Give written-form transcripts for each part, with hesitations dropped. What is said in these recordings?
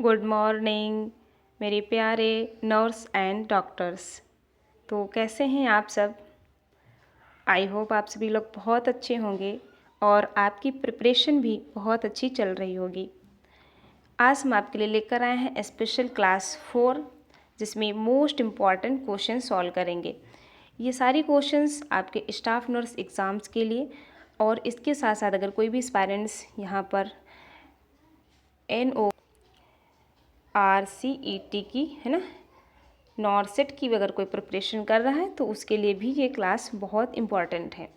Good morning मेरे प्यारे nurse and doctors. तो कैसे हैं आप सब? आई होप आप सभी लोग बहुत अच्छे होंगे और आपकी प्रिपरेशन भी बहुत अच्छी चल रही होगी। आज हम आपके लिए लेकर आए हैं स्पेशल क्लास 4, जिसमें मोस्ट इम्पॉर्टेंट क्वेश्चन सॉल्व करेंगे। ये सारी क्वेश्चंस आपके स्टाफ नर्स एग्ज़ाम्स के लिए, और इसके साथ साथ अगर कोई भी एस्पायरेंट्स यहाँ पर NORCET की है ना, नॉरसेट की अगर कोई प्रिपरेशन कर रहा है तो उसके लिए भी ये क्लास बहुत इम्पॉर्टेंट है।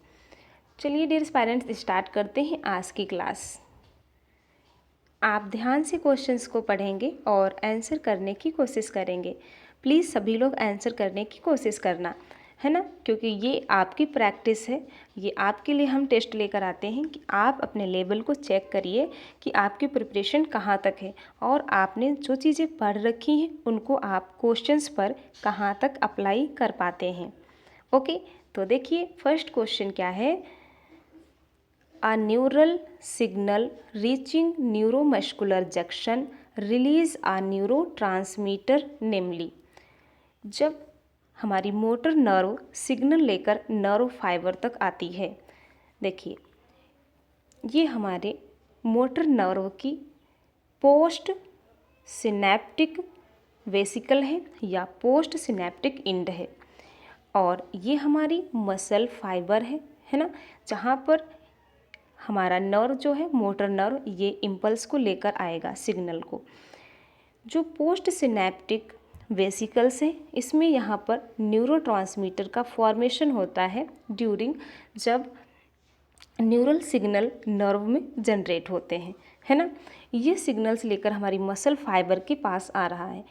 चलिए डियर पेरेंट्स, स्टार्ट करते हैं आज की क्लास। आप ध्यान से क्वेश्चंस को पढ़ेंगे और आंसर करने की कोशिश करेंगे। प्लीज़ सभी लोग आंसर करने की कोशिश करना, है ना, क्योंकि ये आपकी प्रैक्टिस है। ये आपके लिए हम टेस्ट लेकर आते हैं कि आप अपने लेवल को चेक करिए कि आपकी प्रिपरेशन कहाँ तक है और आपने जो चीज़ें पढ़ रखी हैं उनको आप क्वेश्चंस पर कहाँ तक अप्लाई कर पाते हैं। ओके, तो देखिए फर्स्ट क्वेश्चन क्या है। A neural signal reaching neuromuscular junction release a neurotransmitter namely। जब हमारी मोटर नर्व सिग्नल लेकर नर्व फाइबर तक आती है, देखिए ये हमारे मोटर नर्व की पोस्ट सिनेप्टिक वेसिकल है या पोस्ट सिनेप्टिक इंड है, और ये हमारी मसल फाइबर है ना, जहाँ पर हमारा नर्व जो है मोटर नर्व ये इम्पल्स को लेकर आएगा सिग्नल को। जो पोस्ट सिनेप्टिक वेसिकल्स है इसमें यहाँ पर न्यूरोट्रांसमीटर का फॉर्मेशन होता है ड्यूरिंग जब न्यूरल सिग्नल नर्व में जनरेट होते हैं, है ना। ये सिग्नल्स लेकर हमारी मसल फाइबर के पास आ रहा है।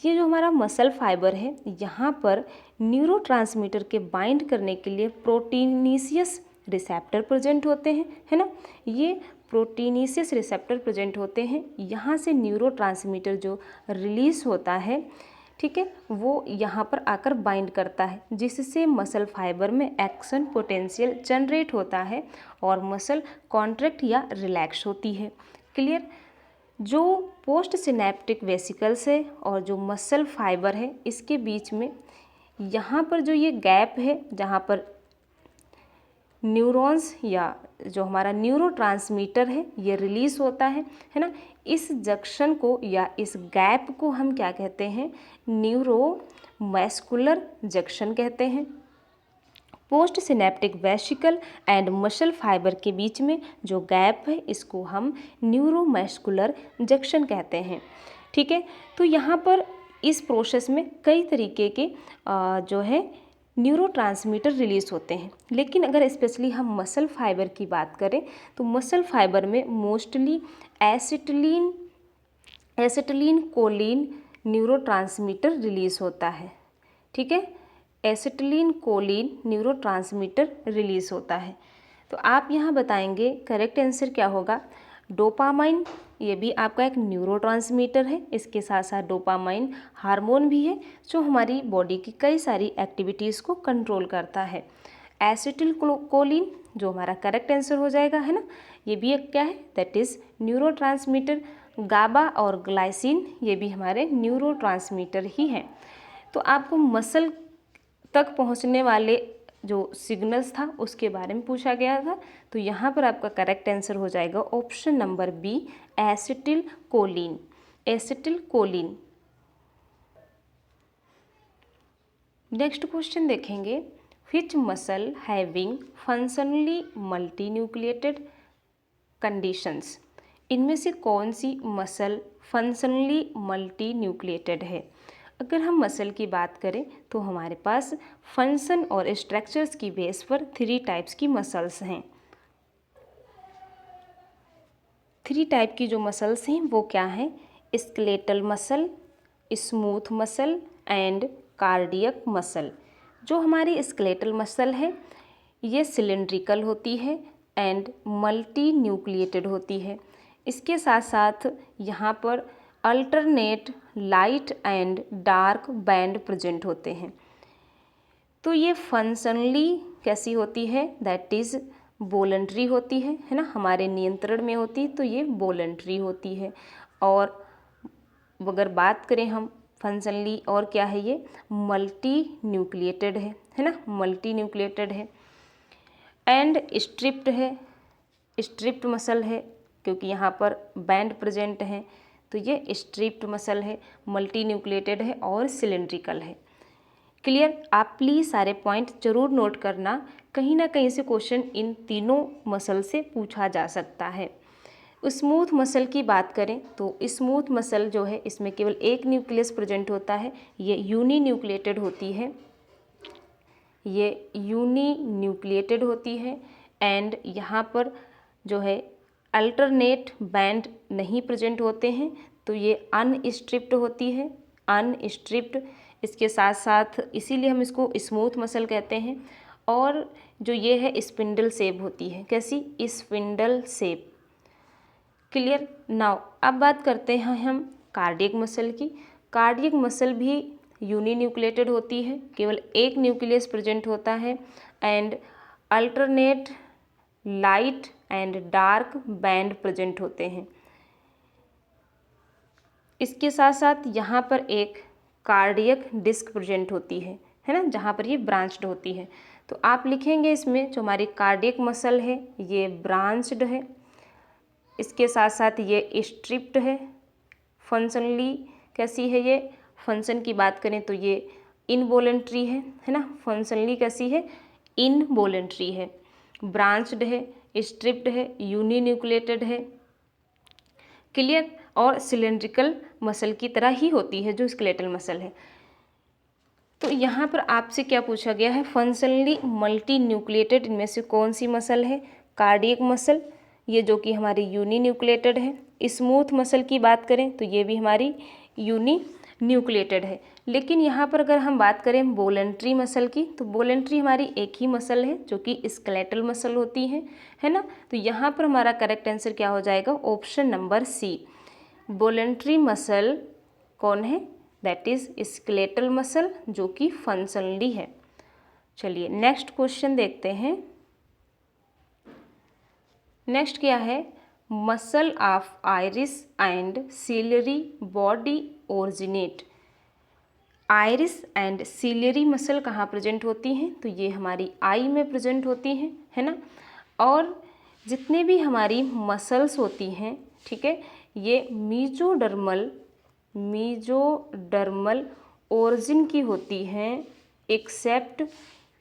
ये जो हमारा मसल फाइबर है यहाँ पर न्यूरोट्रांसमीटर के बाइंड करने के लिए प्रोटीनिशियस रिसेप्टर प्रेजेंट होते हैं, है ना। ये प्रोटीनिशियस रिसेप्टर प्रेजेंट होते हैं, यहाँ से न्यूरोट्रांसमीटर जो रिलीज होता है, ठीक है, वो यहाँ पर आकर बाइंड करता है, जिससे मसल फाइबर में एक्शन पोटेंशियल जनरेट होता है और मसल कॉन्ट्रैक्ट या रिलैक्स होती है। क्लियर। जो पोस्ट सिनेप्टिक वेसिकल्स है और जो मसल फाइबर है इसके बीच में यहाँ पर जो ये गैप है जहाँ पर न्यूरॉन्स या जो हमारा न्यूरोट्रांसमीटर है ये रिलीज होता है ना, इस जंक्शन को या इस गैप को हम क्या कहते हैं, न्यूरोमस्कुलर जंक्शन कहते हैं। Post synaptic vesicle and muscle fibre के बीच में जो गैप है इसको हम न्यूरोमस्कुलर जंक्शन कहते हैं, ठीक है। तो यहाँ पर इस प्रोसेस में कई तरीके के जो है न्यूरोट्रांसमीटर रिलीज होते हैं, लेकिन अगर स्पेशली हम मसल फाइबर की बात करें तो मसल फाइबर में mostly acetylcholine neurotransmitter release होता है, ठीक है। एसिटिलीन कोलिन न्यूरोट्रांसमीटर रिलीज होता है। तो आप यहाँ बताएंगे करेक्ट आंसर क्या होगा। डोपामाइन, ये भी आपका एक न्यूरोट्रांसमीटर है। इसके साथ साथ डोपामाइन हार्मोन भी है जो हमारी बॉडी की कई सारी एक्टिविटीज़ को कंट्रोल करता है। एसिटिल कोलिन जो हमारा करेक्ट आंसर हो जाएगा, है ना, ये भी एक क्या है, दैट इज़ न्यूरोट्रांसमीटर। गाबा और ग्लाइसिन ये भी हमारे न्यूरोट्रांसमीटर ही हैं। तो आपको मसल तक पहुंचने वाले जो सिग्नल्स था उसके बारे में पूछा गया था, तो यहाँ पर आपका करेक्ट आंसर हो जाएगा option number B, acetylcholine. Acetylcholine. Next question देखेंगे। Which muscle having functionally multinucleated conditions. इनमें से कौन सी मसल फंक्शनली मल्टीन्यूक्लिएटेड है। अगर हम मसल की बात करें तो हमारे पास फंक्शन और स्ट्रक्चर्स की बेस पर 3 टाइप्स की मसल्स हैं। 3 टाइप की जो मसल्स हैं वो क्या हैं, skeletal muscle, smooth muscle and cardiac muscle. जो हमारी स्केलेटल मसल है ये सिलेंड्रिकल होती है एंड मल्टी न्यूक्लिएटेड होती है। इसके साथ साथ यहाँ पर alternate light and dark band present होते हैं। तो ये फंक्शनली कैसी होती है, दैट इज़ वॉलंटरी होती है ना, हमारे नियंत्रण में होती है, तो ये वॉलंटरी होती है। और अगर बात करें हम फंक्शनली, और क्या है ये, मल्टी न्यूक्लिएटेड है ना, मल्टी न्यूक्लिएटेड है। एंड स्ट्रिप्ड है, स्ट्रिप्ड मसल है, क्योंकि यहाँ पर बैंड प्रेजेंट है तो ये स्ट्रिप्ड मसल है, मल्टी न्यूक्लिएटेड है और सिलेंड्रिकल है। क्लियर? आप प्लीज़ सारे पॉइंट जरूर नोट करना, कहीं ना कहीं से क्वेश्चन इन तीनों मसल से पूछा जा सकता है। स्मूथ मसल की बात करें तो स्मूथ मसल जो है इसमें केवल एक न्यूक्लियस प्रेजेंट होता है, ये यूनी न्यूक्लिएटेड होती है, ये यूनी न्यूक्लिएटेड होती है। एंड यहाँ पर जो है अल्टरनेट बैंड नहीं प्रेजेंट होते हैं, तो ये अनस्ट्रिप्ड होती है, अनस्ट्रिप्ड। इसके साथ साथ इसीलिए हम इसको स्मूथ मसल कहते हैं। और जो ये है स्पिंडल शेप होती है, कैसी, स्पिंडल शेप। क्लियर? नाउ अब बात करते हैं हम कार्डियक मसल की। कार्डियक मसल भी यूनी न्यूक्लिएटेड होती है, केवल एक न्यूक्लियस प्रेजेंट होता है। And alternate light and dark band present होते हैं। इसके साथ साथ यहाँ पर एक कार्डियक डिस्क प्रेजेंट होती है ना, जहाँ पर ये ब्रांच्ड होती है। तो आप लिखेंगे इसमें जो हमारी कार्डियक मसल है ये ब्रांच्ड है, इसके साथ साथ ये स्ट्रिप्ड है। फंक्शनली कैसी है ये, फंक्शन की बात करें तो ये इनवॉलेंट्री है ना, फंक्शनली कैसी है, इनवॉलेंट्री है। ब्रांच्ड है, स्ट्रिप्ड है, यूनी न्यूक्लिएटेड है। क्लियर? और सिलेंड्रिकल मसल की तरह ही होती है जो स्केलेटल मसल है। तो यहाँ पर आपसे क्या पूछा गया है, फंक्शनली मल्टी न्यूक्लिएटेड इनमें से कौन सी मसल है, कार्डियक मसल, ये जो कि हमारी यूनी न्यूक्लिएटेड है। स्मूथ मसल की बात करें तो ये भी हमारी यूनी न्यूक्लिएटेड है। लेकिन यहाँ पर अगर हम बात करें वॉलेंट्री मसल की, तो वॉलेंट्री हमारी एक ही मसल है जो कि स्केलेटल मसल होती है ना। तो यहाँ पर हमारा करेक्ट आंसर क्या हो जाएगा, option number C. Voluntary muscle कौन है, दैट इज स्केलेटल मसल, जो कि फंक्शनली है। चलिए नेक्स्ट क्वेश्चन देखते हैं। नेक्स्ट क्या है, muscle of iris and ciliary body originate. Iris and ciliary muscle कहाँ प्रेजेंट होती हैं, तो ये हमारी आई में प्रेजेंट होती हैं, है ना। और जितने भी हमारी मसल्स होती हैं, ठीक है, ये मीजोडर्मल ओरिजिन की होती हैं, एक्सेप्ट,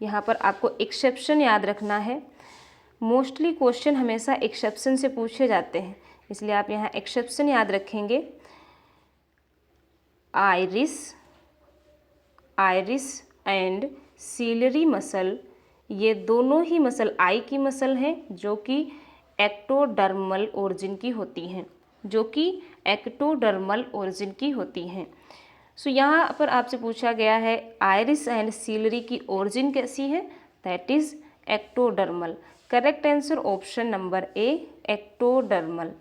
यहाँ पर आपको एक्सेप्शन याद रखना है। मोस्टली क्वेश्चन हमेशा एक्सेप्शन से पूछे जाते हैं, इसलिए आप यहाँ एक्सेप्शन याद रखेंगे। आइरिस एंड सिलियरी मसल, ये दोनों ही मसल आई की मसल हैं जो कि एक्टोडर्मल ओरिजिन की होती हैं, सो यहाँ पर आपसे पूछा गया है आइरिस एंड सिलियरी की ओरिजिन कैसी है, that is ectodermal. Correct answer option number A, ectodermal.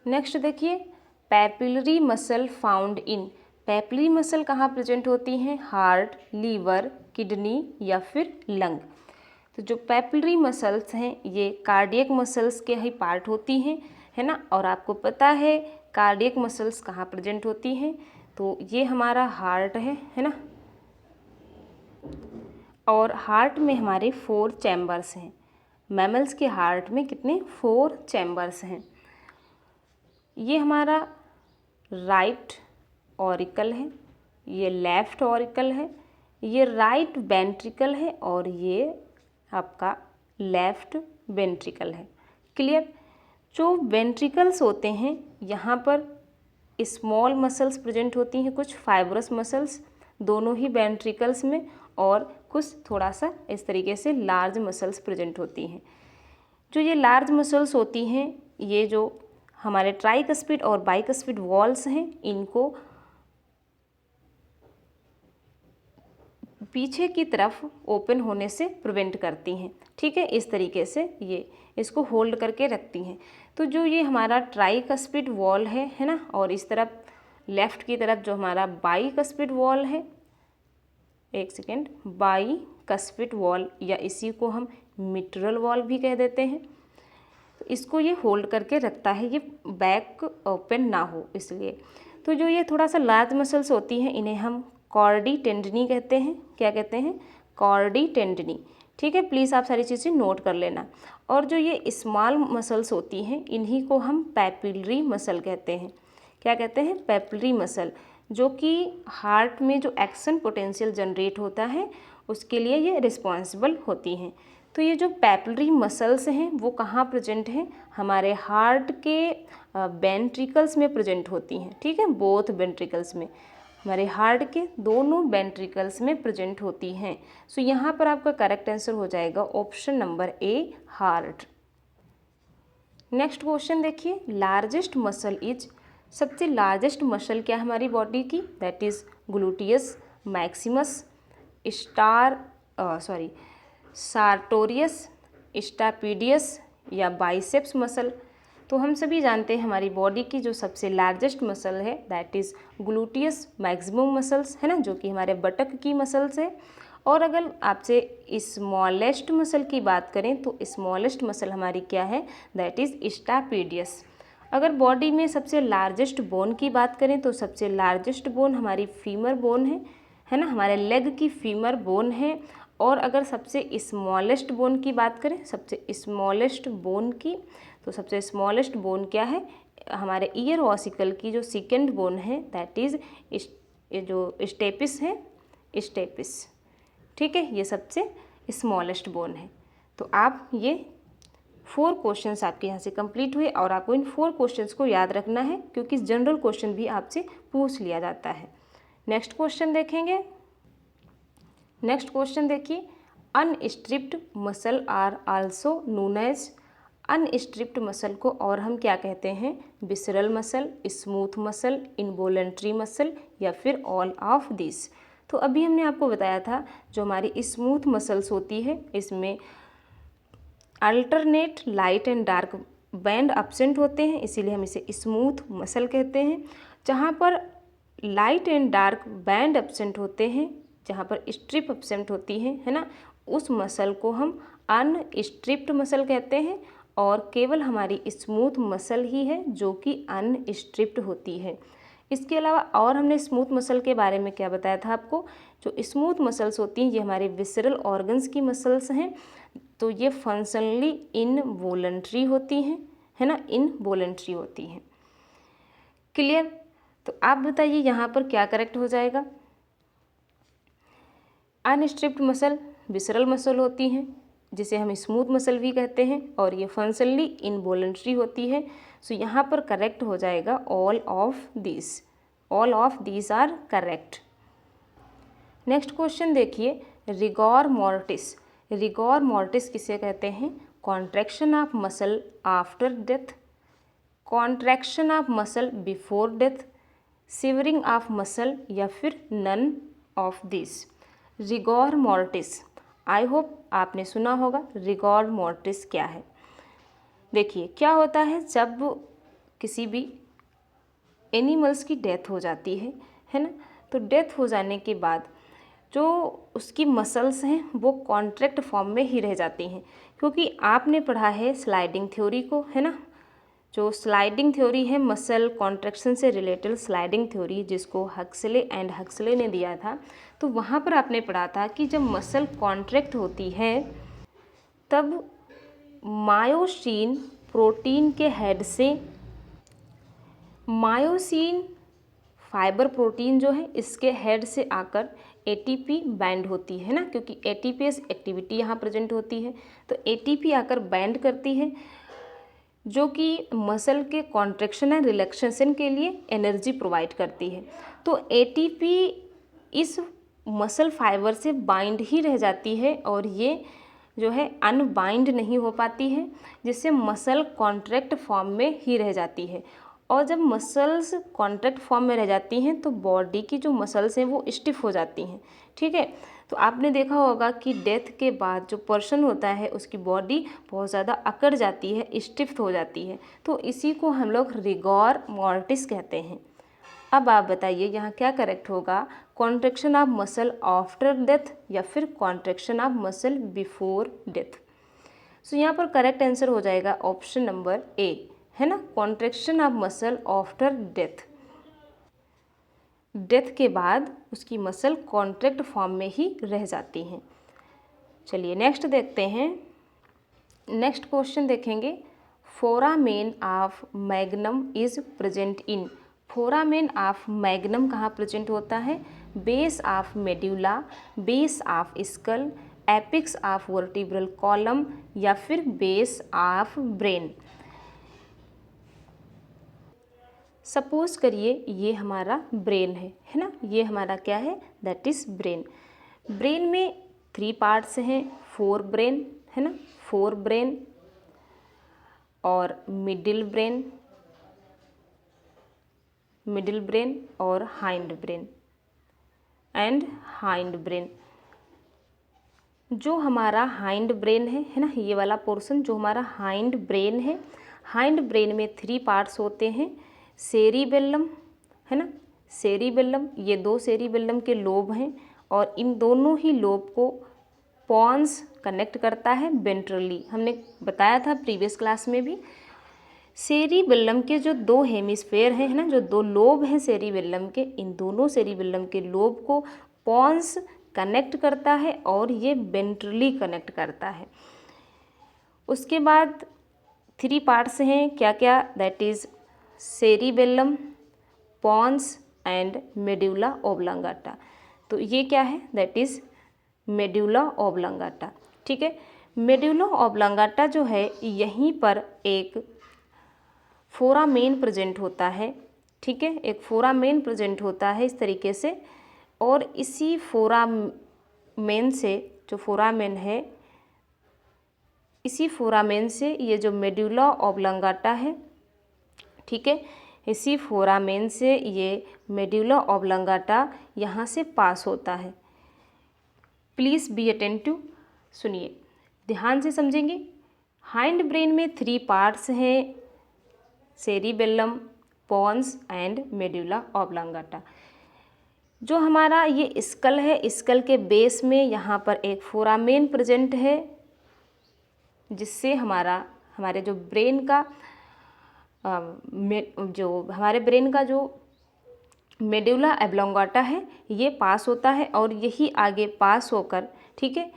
Next देखिए, papillary muscle found in. Papillary muscle कहाँ प्रेजेंट होती हैं, हार्ट, लीवर, किडनी या फिर लंग। तो जो पैपिलरी मसल्स हैं ये कार्डियक मसल्स के ही पार्ट होती हैं, है ना। और आपको पता है कार्डियक मसल्स कहाँ प्रेजेंट होती हैं, तो ये हमारा हार्ट है ना। और हार्ट में हमारे 4 चैम्बर्स हैं। मैमल्स के हार्ट में कितने, 4 चैम्बर्स हैं। ये हमारा राइट ऑरिकल है, ये लेफ्ट ऑरिकल है, ये राइट वेंट्रिकल है और ये आपका लेफ्ट वेंट्रिकल है। क्लियर? जो वेंट्रिकल्स होते हैं यहाँ पर स्मॉल मसल्स प्रेजेंट होती हैं, कुछ फाइब्रस मसल्स दोनों ही वेंट्रिकल्स में, और कुछ थोड़ा सा इस तरीके से लार्ज मसल्स प्रेजेंट होती हैं। जो ये लार्ज मसल्स होती हैं, ये जो हमारे ट्राइकस्पिड और बाइकस्पिड वॉल्स हैं, इनको पीछे की तरफ ओपन होने से प्रिवेंट करती हैं, ठीक है। इस तरीके से ये इसको होल्ड करके रखती हैं। तो जो ये हमारा ट्राइकस्पिड वॉल है ना, और इस तरफ लेफ्ट की तरफ जो हमारा बाइकस्पिड वॉल है, एक सेकेंड, बाइकस्पिड वॉल या इसी को हम मिट्रल वॉल भी कह देते हैं। तो इसको ये होल्ड करके रखता है, ये बैक ओपन ना हो इसलिए। तो जो ये थोड़ा सा लार्ज मसल्स होती हैं इन्हें हम कॉर्डी टेंडनी कहते हैं। क्या कहते हैं? कॉर्डी टेंडनी। ठीक है, प्लीज़ आप सारी चीज़ें नोट कर लेना। और जो ये स्मॉल मसल्स होती हैं इन्हीं को हम पैपिलरी मसल कहते हैं। क्या कहते हैं? पैपिलरी मसल, जो कि हार्ट में जो एक्शन पोटेंशियल जनरेट होता है उसके लिए ये रिस्पॉन्सिबल होती हैं। तो ये जो पैपिलरी मसल्स हैं वो कहाँ प्रेजेंट हैं? हमारे हार्ट के वेंट्रिकल्स में प्रेजेंट होती हैं। ठीक है, बोथ वेंट्रिकल्स में, हमारे हार्ट के दोनों वेंट्रिकल्स में प्रेजेंट होती हैं। सो यहाँ पर आपका करेक्ट आंसर हो जाएगा option number A, heart. Next question देखिए, लार्जेस्ट मसल इज, सबसे लार्जेस्ट मसल क्या है हमारी बॉडी की? That is gluteus maximus, sartorius, stapedius या बाइसेप्स मसल। तो हम सभी जानते हैं हमारी बॉडी की जो सबसे लार्जेस्ट मसल है that is gluteus maximum muscles, है ना, जो कि हमारे बटक की मसल्स है। और अगर आपसे स्मॉलेस्ट मसल की बात करें तो स्मॉलेस्ट मसल हमारी क्या है? That is stapedius. अगर बॉडी में सबसे लार्जेस्ट बोन की बात करें तो सबसे लार्जेस्ट बोन हमारी फीमर बोन है ना, हमारे लेग की फीमर बोन है। और अगर सबसे स्मॉलेस्ट बोन की बात करें, सबसे स्मॉलेस्ट बोन की, तो सबसे स्मॉलेस्ट बोन क्या है? हमारे ईयर ऑसिकल की जो सेकंड बोन है दैट इज़ जो स्टेपिस है, स्टेपिस। ठीक है, ये सबसे स्मॉलेस्ट बोन है। तो आप ये 4 क्वेश्चंस आपके यहाँ से कंप्लीट हुए और आपको इन 4 क्वेश्चंस को याद रखना है क्योंकि जनरल क्वेश्चन भी आपसे पूछ लिया जाता है। नेक्स्ट क्वेश्चन देखेंगे। नेक्स्ट क्वेश्चन देखिए, unstriped muscle are also known as, unstriped muscle को और हम क्या कहते हैं? Visceral muscle, smooth muscle, involuntary muscle या फिर ऑल ऑफ दिस। तो अभी हमने आपको बताया था जो हमारी स्मूथ मसल्स होती है इसमें alternate light and dark band absent होते हैं, इसीलिए हम इसे स्मूथ मसल कहते हैं। जहाँ पर light and dark band absent होते हैं, जहाँ पर स्ट्रिप एब्सेंट होती है ना, उस मसल को हम अनस्ट्रिप्ड मसल कहते हैं। और केवल हमारी स्मूथ मसल ही है जो कि अनस्ट्रिप्ड होती है। इसके अलावा और हमने स्मूथ मसल के बारे में क्या बताया था आपको? जो स्मूथ मसल्स होती हैं ये हमारे विसरल ऑर्गन्स की मसल्स हैं, तो ये फंक्शनली इनवॉलंटरी होती हैं, है ना, इनवॉलंटरी होती हैं। क्लियर? तो आप बताइए यहाँ पर क्या करेक्ट हो जाएगा? अनस्ट्रिप्ड मसल विसरल मसल होती हैं जिसे हम स्मूथ मसल भी कहते हैं और ये फंक्शनली इनवॉलंटरी होती है। सो यहाँ पर करेक्ट हो जाएगा all of this, all of this are correct. Next question देखिए, रिगोर मोर्टिस, रिगोर मोर्टिस किसे कहते हैं? Contraction of muscle after death, contraction of muscle before death, shivering of muscle या फिर none of this. Rigor mortis, I hope आपने सुना होगा रिगोर mortis क्या है। देखिए क्या होता है, जब किसी भी एनिमल्स की डेथ हो जाती है ना, तो डेथ हो जाने के बाद जो उसकी मसल्स हैं वो कॉन्ट्रैक्ट फॉर्म में ही रह जाती हैं। क्योंकि आपने पढ़ा है स्लाइडिंग थ्योरी को, है ना, जो स्लाइडिंग थ्योरी है मसल कॉन्ट्रैक्शन से रिलेटेड स्लाइडिंग थ्योरी, जिसको हक्सले एंड हक्सले ने दिया था, तो वहाँ पर आपने पढ़ा था कि जब मसल कॉन्ट्रैक्ट होती है तब मायोसिन प्रोटीन के हेड से, मायोसिन फाइबर प्रोटीन जो है इसके हेड से आकर एटीपी बाइंड होती है ना, क्योंकि एटीपीएस एक्टिविटी यहाँ प्रेजेंट होती है, तो एटीपी आकर बाइंड करती है जो कि मसल के कॉन्ट्रैक्शन एंड रिलैक्सेशन के लिए एनर्जी प्रोवाइड करती है। तो एटीपी इस मसल फाइबर से बाइंड ही रह जाती है और ये जो है अनबाइंड नहीं हो पाती है, जिससे मसल कॉन्ट्रैक्ट फॉर्म में ही रह जाती है। और जब मसल्स कॉन्ट्रैक्ट फॉर्म में रह जाती हैं तो बॉडी की जो मसल्स हैं वो स्टिफ हो जाती हैं। ठीक है, तो आपने देखा होगा कि डेथ के बाद जो पर्सन होता है उसकी बॉडी बहुत ज़्यादा अकड़ जाती है, स्टिफ हो जाती है, तो इसी को हम लोग रिगोर मोर्टिस कहते हैं। अब आप बताइए यहाँ क्या करेक्ट होगा, contraction of muscle after death या फिर contraction of muscle before death. So यहाँ पर करेक्ट आंसर हो जाएगा ऑप्शन नंबर ए, है ना, contraction of muscle after death. Death के बाद उसकी मसल कॉन्ट्रैक्ट फॉर्म में ही रह जाती हैं। चलिए नेक्स्ट देखते हैं। नेक्स्ट क्वेश्चन देखेंगे, foramen of magnum is present in. Foramen of magnum कहाँ प्रेजेंट होता है? Base of medulla, base of skull, apex of vertebral column या फिर बेस ऑफ ब्रेन। सपोज करिए ये हमारा ब्रेन है ना, ये हमारा क्या है? That is brain. ब्रेन में 3 पार्ट्स हैं, 4 ब्रेन है ना, 4 ब्रेन और मिडिल ब्रेन और hind brain and hind brain. जो हमारा हाइंड ब्रेन है ना, ये वाला पोर्शन जो हमारा हाइंड ब्रेन है, हाइंड ब्रेन में 3 पार्ट्स होते हैं, सेरिबेलम है ना, सेरिबेलम, ये 2 सेरिबेलम के लोब हैं और इन दोनों ही लोब को पॉन्स कनेक्ट करता है वेंट्रली। हमने बताया था प्रीवियस क्लास में भी। सेरिबेलम के जो 2 हेमिस्फेयर हैं, है ना, जो 2 लोब हैं सेरिबेलम के, इन दोनों सेरिबेलम के लोब को पॉन्स कनेक्ट करता है और ये वेंट्रली कनेक्ट करता है। उसके बाद 3 पार्ट्स हैं, क्या क्या? That is cerebellum, pons and medulla oblongata. तो ये क्या है? That is medulla oblongata. ठीक है, मेड्यूला ओब्लांगाटा जो है यहीं पर एक फोरामेन प्रेजेंट होता है। ठीक है, एक फोरामेन प्रेजेंट होता है इस तरीके से, और इसी फोरामेन से, जो फोरामेन है, इसी फोरामेन से ये जो मेड्यूला ओब्लांगाटा है, ठीक है, इसी फोरामेन से ये मेड्यूला ओब्लांगाटा यहाँ से पास होता है। प्लीज़ बी अटेंटिव, सुनिए, ध्यान से समझेंगे। हाइंड ब्रेन में 3 पार्ट्स हैं, cerebellum, pons and medulla oblongata. जो हमारा ये स्कल है, स्कल के बेस में यहाँ पर एक फोरामेन प्रेजेंट है, जिससे हमारे जो ब्रेन का हमारे ब्रेन का जो मेड्यूला ओब्लांगाटा है ये पास होता है और यही आगे पास होकर, ठीक है,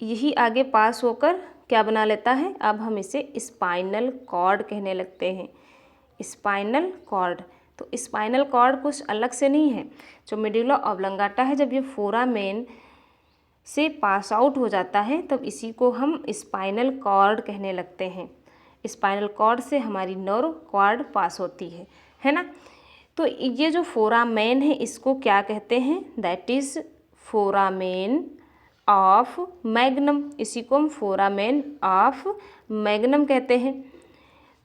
यही आगे पास होकर क्या बना लेता है? अब हम इसे स्पाइनल कॉर्ड कहने लगते हैं। Spinal cord. तो स्पाइनल कॉर्ड कुछ अलग से नहीं है। जो मेड्यूला ओब्लांगाटा है, जब ये फोरामेन से पास आउट हो जाता है तब इसी को हम स्पाइनल कॉर्ड कहने लगते हैं। स्पाइनल कॉर्ड से हमारी नर्व कॉर्ड पास होती है ना। तो ये जो फोरामेन है इसको क्या कहते हैं? That is foramen of magnum. इसी को हम फोरामेन ऑफ मैग्नम कहते हैं,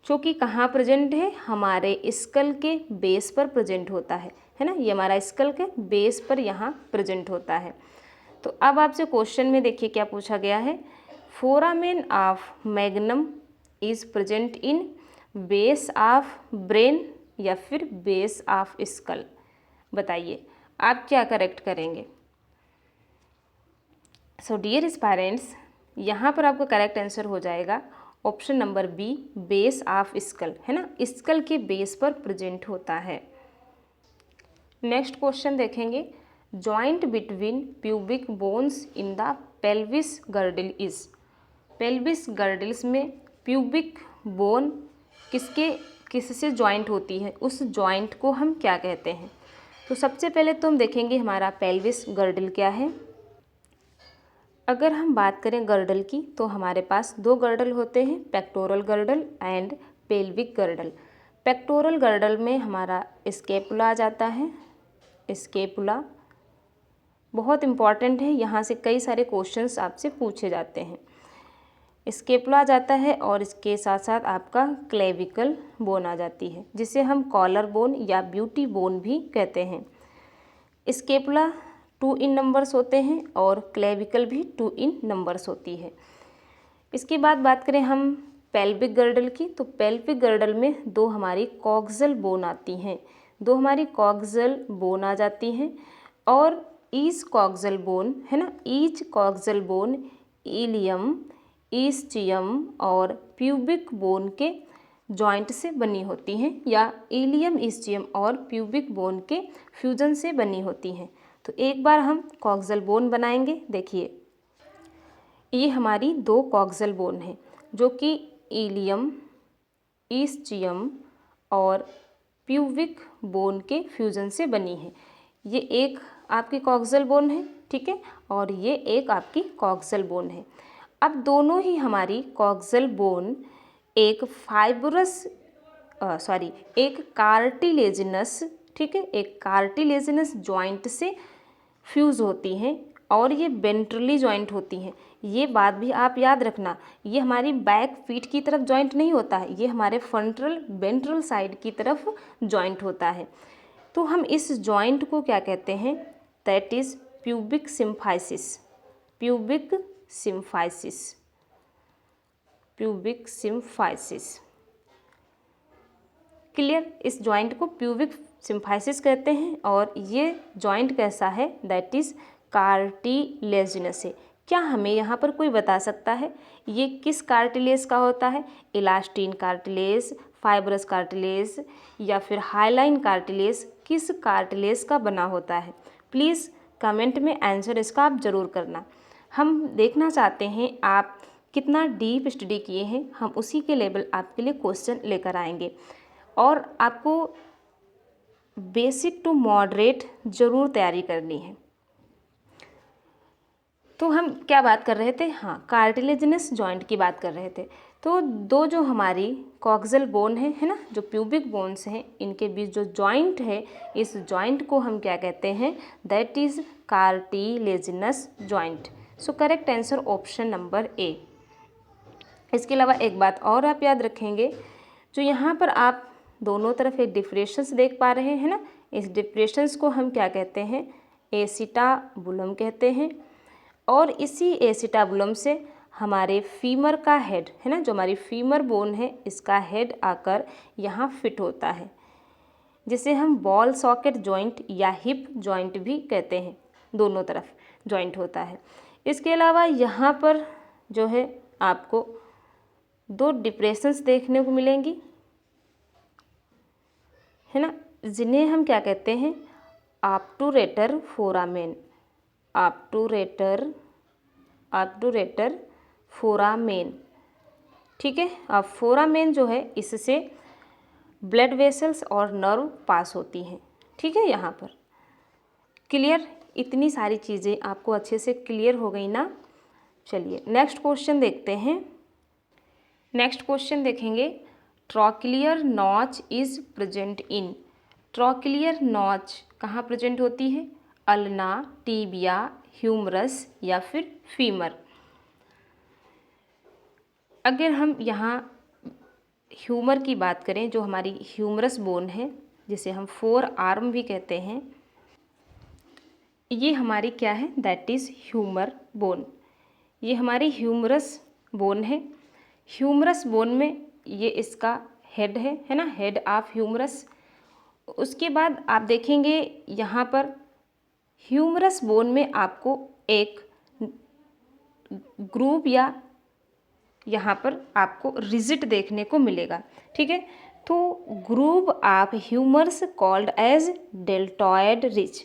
जो कि कहाँ प्रेजेंट है? हमारे स्कल के बेस पर प्रेजेंट होता है ना। ये हमारा स्कल के बेस पर यहाँ प्रेजेंट होता है। तो अब आपसे क्वेश्चन में देखिए क्या पूछा गया है, foramen of magnum is present in base of brain या फिर बेस ऑफ स्कल। बताइए आप क्या करेक्ट करेंगे? सो डियर पेरेंट्स, यहाँ पर आपका करेक्ट आंसर हो जाएगा option number B, base of skull, है ना, स्कल के बेस पर प्रेजेंट होता है। नेक्स्ट क्वेश्चन देखेंगे, joint between pubic bones in the pelvis girdle is. Pelvis girdles में प्यूबिक बोन किससे जॉइंट होती है, उस जॉइंट को हम क्या कहते हैं? तो सबसे पहले तो हम देखेंगे हमारा पेल्विस गर्डल क्या है। अगर हम बात करें गर्डल की तो हमारे पास 2 गर्डल होते हैं, pectoral girdle and pelvic girdle. Pectoral girdle में हमारा स्केपुला आ जाता है। स्केपुला बहुत इम्पॉर्टेंट है, यहाँ से कई सारे क्वेश्चंस आपसे पूछे जाते हैं। स्केपुला आ जाता है और इसके साथ साथ आपका क्लेविकल बोन आ जाती है, जिसे हम कॉलर बोन या ब्यूटी बोन भी कहते हैं। स्केपुला 2 इन नंबर्स होते हैं और क्लेविकल भी 2 इन नंबर्स होती है। इसके बाद बात करें हम पेल्विक गर्डल की, तो पेल्विक गर्डल में 2 हमारी कॉक्सल बोन आती हैं, 2 हमारी कॉक्सल बोन आ जाती हैं और ईच कॉक्सल बोन, है ना, ईच कॉक्सल बोन इलियम, ईस्टियम और प्यूबिक बोन के जॉइंट से बनी होती हैं या इलियम, ईस्टियम और प्यूबिक बोन के फ्यूजन से बनी होती हैं। तो एक बार हम कॉक्सल बोन बनाएंगे। देखिए ये हमारी 2 कॉक्सल बोन हैं जो कि इलियम, ईस्टियम और प्यूबिक बोन के फ्यूजन से बनी है। ये एक आपकी कॉक्सल बोन है, ठीक है, और ये एक आपकी कॉक्सल बोन है। अब दोनों ही हमारी कॉक्सल बोन एक एक कार्टिलेजिनस, ठीक है, एक कार्टिलेजिनस जॉइंट से फ्यूज होती हैं और ये वेंट्रली जॉइंट होती हैं। ये बात भी आप याद रखना, ये हमारी बैक फीट की तरफ जॉइंट नहीं होता है, ये हमारे फ्रंटल वेंट्रल साइड की तरफ जॉइंट होता है। तो हम इस जॉइंट को क्या कहते हैं? That is pubic symphysis. Pubic symphysis, pubic symphysis. Clear? इस जॉइंट को प्यूबिक सिम्फाइसिस कहते हैं और ये जॉइंट कैसा है? दैट इज कार्टिलेजिनस है। क्या हमें यहाँ पर कोई बता सकता है ये किस कार्टिलेज का होता है? इलास्टिन कार्टिलेज, फाइब्रस कार्टिलेज या फिर हाइलाइन कार्टिलेज, किस कार्टिलेज का बना होता है? प्लीज़ कमेंट में आंसर इसका आप ज़रूर करना। हम देखना चाहते हैं आप कितना डीप स्टडी किए हैं, हम उसी के लेवल आपके लिए क्वेश्चन लेकर आएंगे और आपको बेसिक टू मॉडरेट ज़रूर तैयारी करनी है। तो हम क्या बात कर रहे थे? हाँ, कार्टिलेजिनस जॉइंट की बात कर रहे थे। तो 2 जो हमारी कॉक्सल बोन है ना, जो प्यूबिक बोन्स हैं, इनके बीच जो जॉइंट है, इस जॉइंट को हम क्या कहते हैं? That is cartilaginous joint. So correct answer option number ए। इसके अलावा एक बात और आप याद रखेंगे, जो यहाँ पर आप दोनों तरफ एक डिप्रेशंस देख पा रहे हैं ना, इस डिप्रेशंस को हम क्या कहते हैं? एसिटाबुलम कहते हैं। और इसी एसिटाबुलम से हमारे फीमर का हेड है ना, जो हमारी फीमर बोन है, इसका हेड आकर यहाँ फिट होता है, जिसे हम बॉल सॉकेट जॉइंट या हिप जॉइंट भी कहते हैं। दोनों तरफ जॉइंट होता है। इसके अलावा यहाँ पर जो है आपको 2 डिप्रेशंस देखने को मिलेंगी, है ना, जिन्हें हम क्या कहते हैं? Obturator foramen. ऑब्टूरेटर फोरामेन, ठीक है। अब फोरामेन जो है, इससे ब्लड वेसल्स और नर्व पास होती हैं, ठीक है। यहाँ पर क्लियर? इतनी सारी चीज़ें आपको अच्छे से क्लियर हो गई ना? चलिए नेक्स्ट क्वेश्चन देखते हैं। नेक्स्ट क्वेश्चन देखेंगे, trochlear notch is present in. Trochlear notch कहाँ प्रेजेंट होती है? अल्ना, टीबिया, ह्यूमरस या फिर फीमर। अगर हम यहाँ ह्यूमर की बात करें, जो हमारी ह्यूमरस बोन है, जिसे हम 4 आर्म भी कहते हैं, ये हमारी क्या है? That is humour bone. ये हमारी ह्यूमरस बोन है। ह्यूमरस बोन में ये इसका हेड है ना, हेड ऑफ ह्यूमरस। उसके बाद आप देखेंगे यहाँ पर ह्यूमरस बोन में आपको एक ग्रुप या यहाँ पर आपको रिजिट देखने को मिलेगा, ठीक है। तो group of humerus called as deltoid ridge.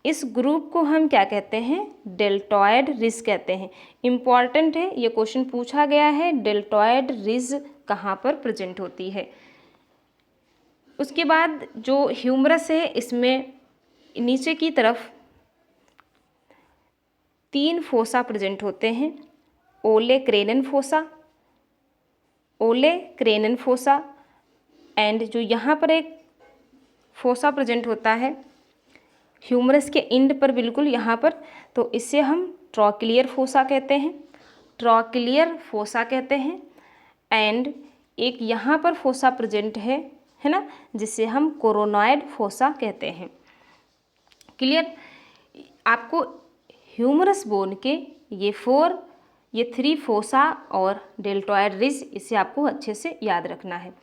इस ग्रुप को हम क्या कहते हैं? डेल्टॉयड रिज कहते हैं। इम्पॉर्टेंट है, ये क्वेश्चन पूछा गया है, डेल्टॉयड रिज कहाँ पर प्रेजेंट होती है। उसके बाद जो ह्यूमरस है, इसमें नीचे की तरफ 3 फोसा प्रेजेंट होते हैं। ओलेक्रेनन फोसा एंड जो यहाँ पर एक फोसा प्रेजेंट होता है ह्यूमरस के एंड पर, बिल्कुल यहाँ पर, तो इसे हम ट्रॉक्लियर फोसा कहते हैं। एंड एक यहाँ पर फोसा प्रेजेंट है ना, जिसे हम कोरोनॉइड फोसा कहते हैं। क्लियर? आपको ह्यूमरस बोन के ये 3 फोसा और डेल्टॉयड रिज, इसे आपको अच्छे से याद रखना है।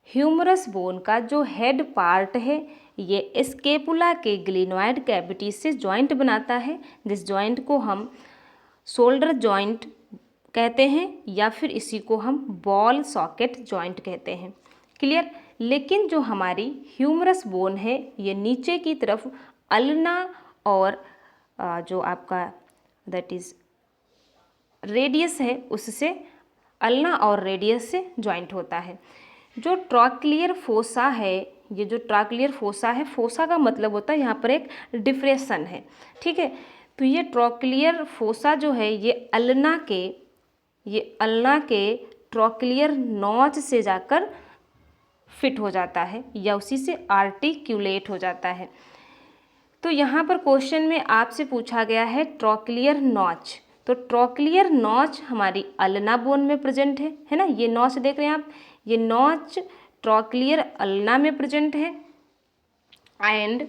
ह्यूमरस बोन का जो हेड पार्ट है, ये स्केपुला के ग्लिनॉइड कैविटी से जॉइंट बनाता है, जिस जॉइंट को हम शोल्डर जॉइंट कहते हैं या फिर इसी को हम बॉल सॉकेट जॉइंट कहते हैं। क्लियर। लेकिन जो हमारी ह्यूमरस बोन है ये नीचे की तरफ अल्ना और जो आपका दैट इज रेडियस है उससे, अल्ना और रेडियस से जॉइंट होता है। जो ट्रॉक्लियर फोसा है, ये जो ट्रॉक्लियर फोसा है, फोसा का मतलब होता है यहाँ पर एक डिप्रेशन है, ठीक है। तो ये ट्रॉक्लियर फोसा जो है ये अल्ना के ट्रॉक्लियर नॉच से जाकर फिट हो जाता है या उसी से आर्टिक्यूलेट हो जाता है। तो यहाँ पर क्वेश्चन में आपसे पूछा गया है ट्रॉक्लियर नॉच, तो ट्रॉक्लियर नॉच हमारी अल्ना बोन में प्रेजेंट है ना। ये नॉच देख रहे हैं आप, ये नॉच ट्रॉक्लियर अल्ना में प्रेजेंट है। एंड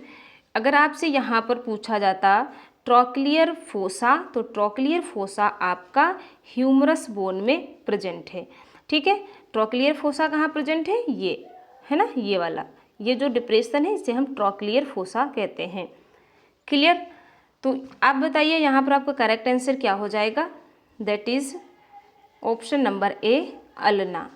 अगर आपसे यहाँ पर पूछा जाता ट्रॉक्लियर फोसा, तो ट्रॉक्लियर फोसा आपका ह्यूमरस बोन में प्रेजेंट है, ठीक है। ट्रॉक्लियर फोसा कहाँ प्रेजेंट है, ये है ना, ये वाला, ये जो डिप्रेशन है इसे हम ट्रॉक्लियर फोसा कहते हैं। क्लियर। तो आप बताइए यहाँ पर आपका करेक्ट आंसर क्या हो जाएगा, that is option number A ulna.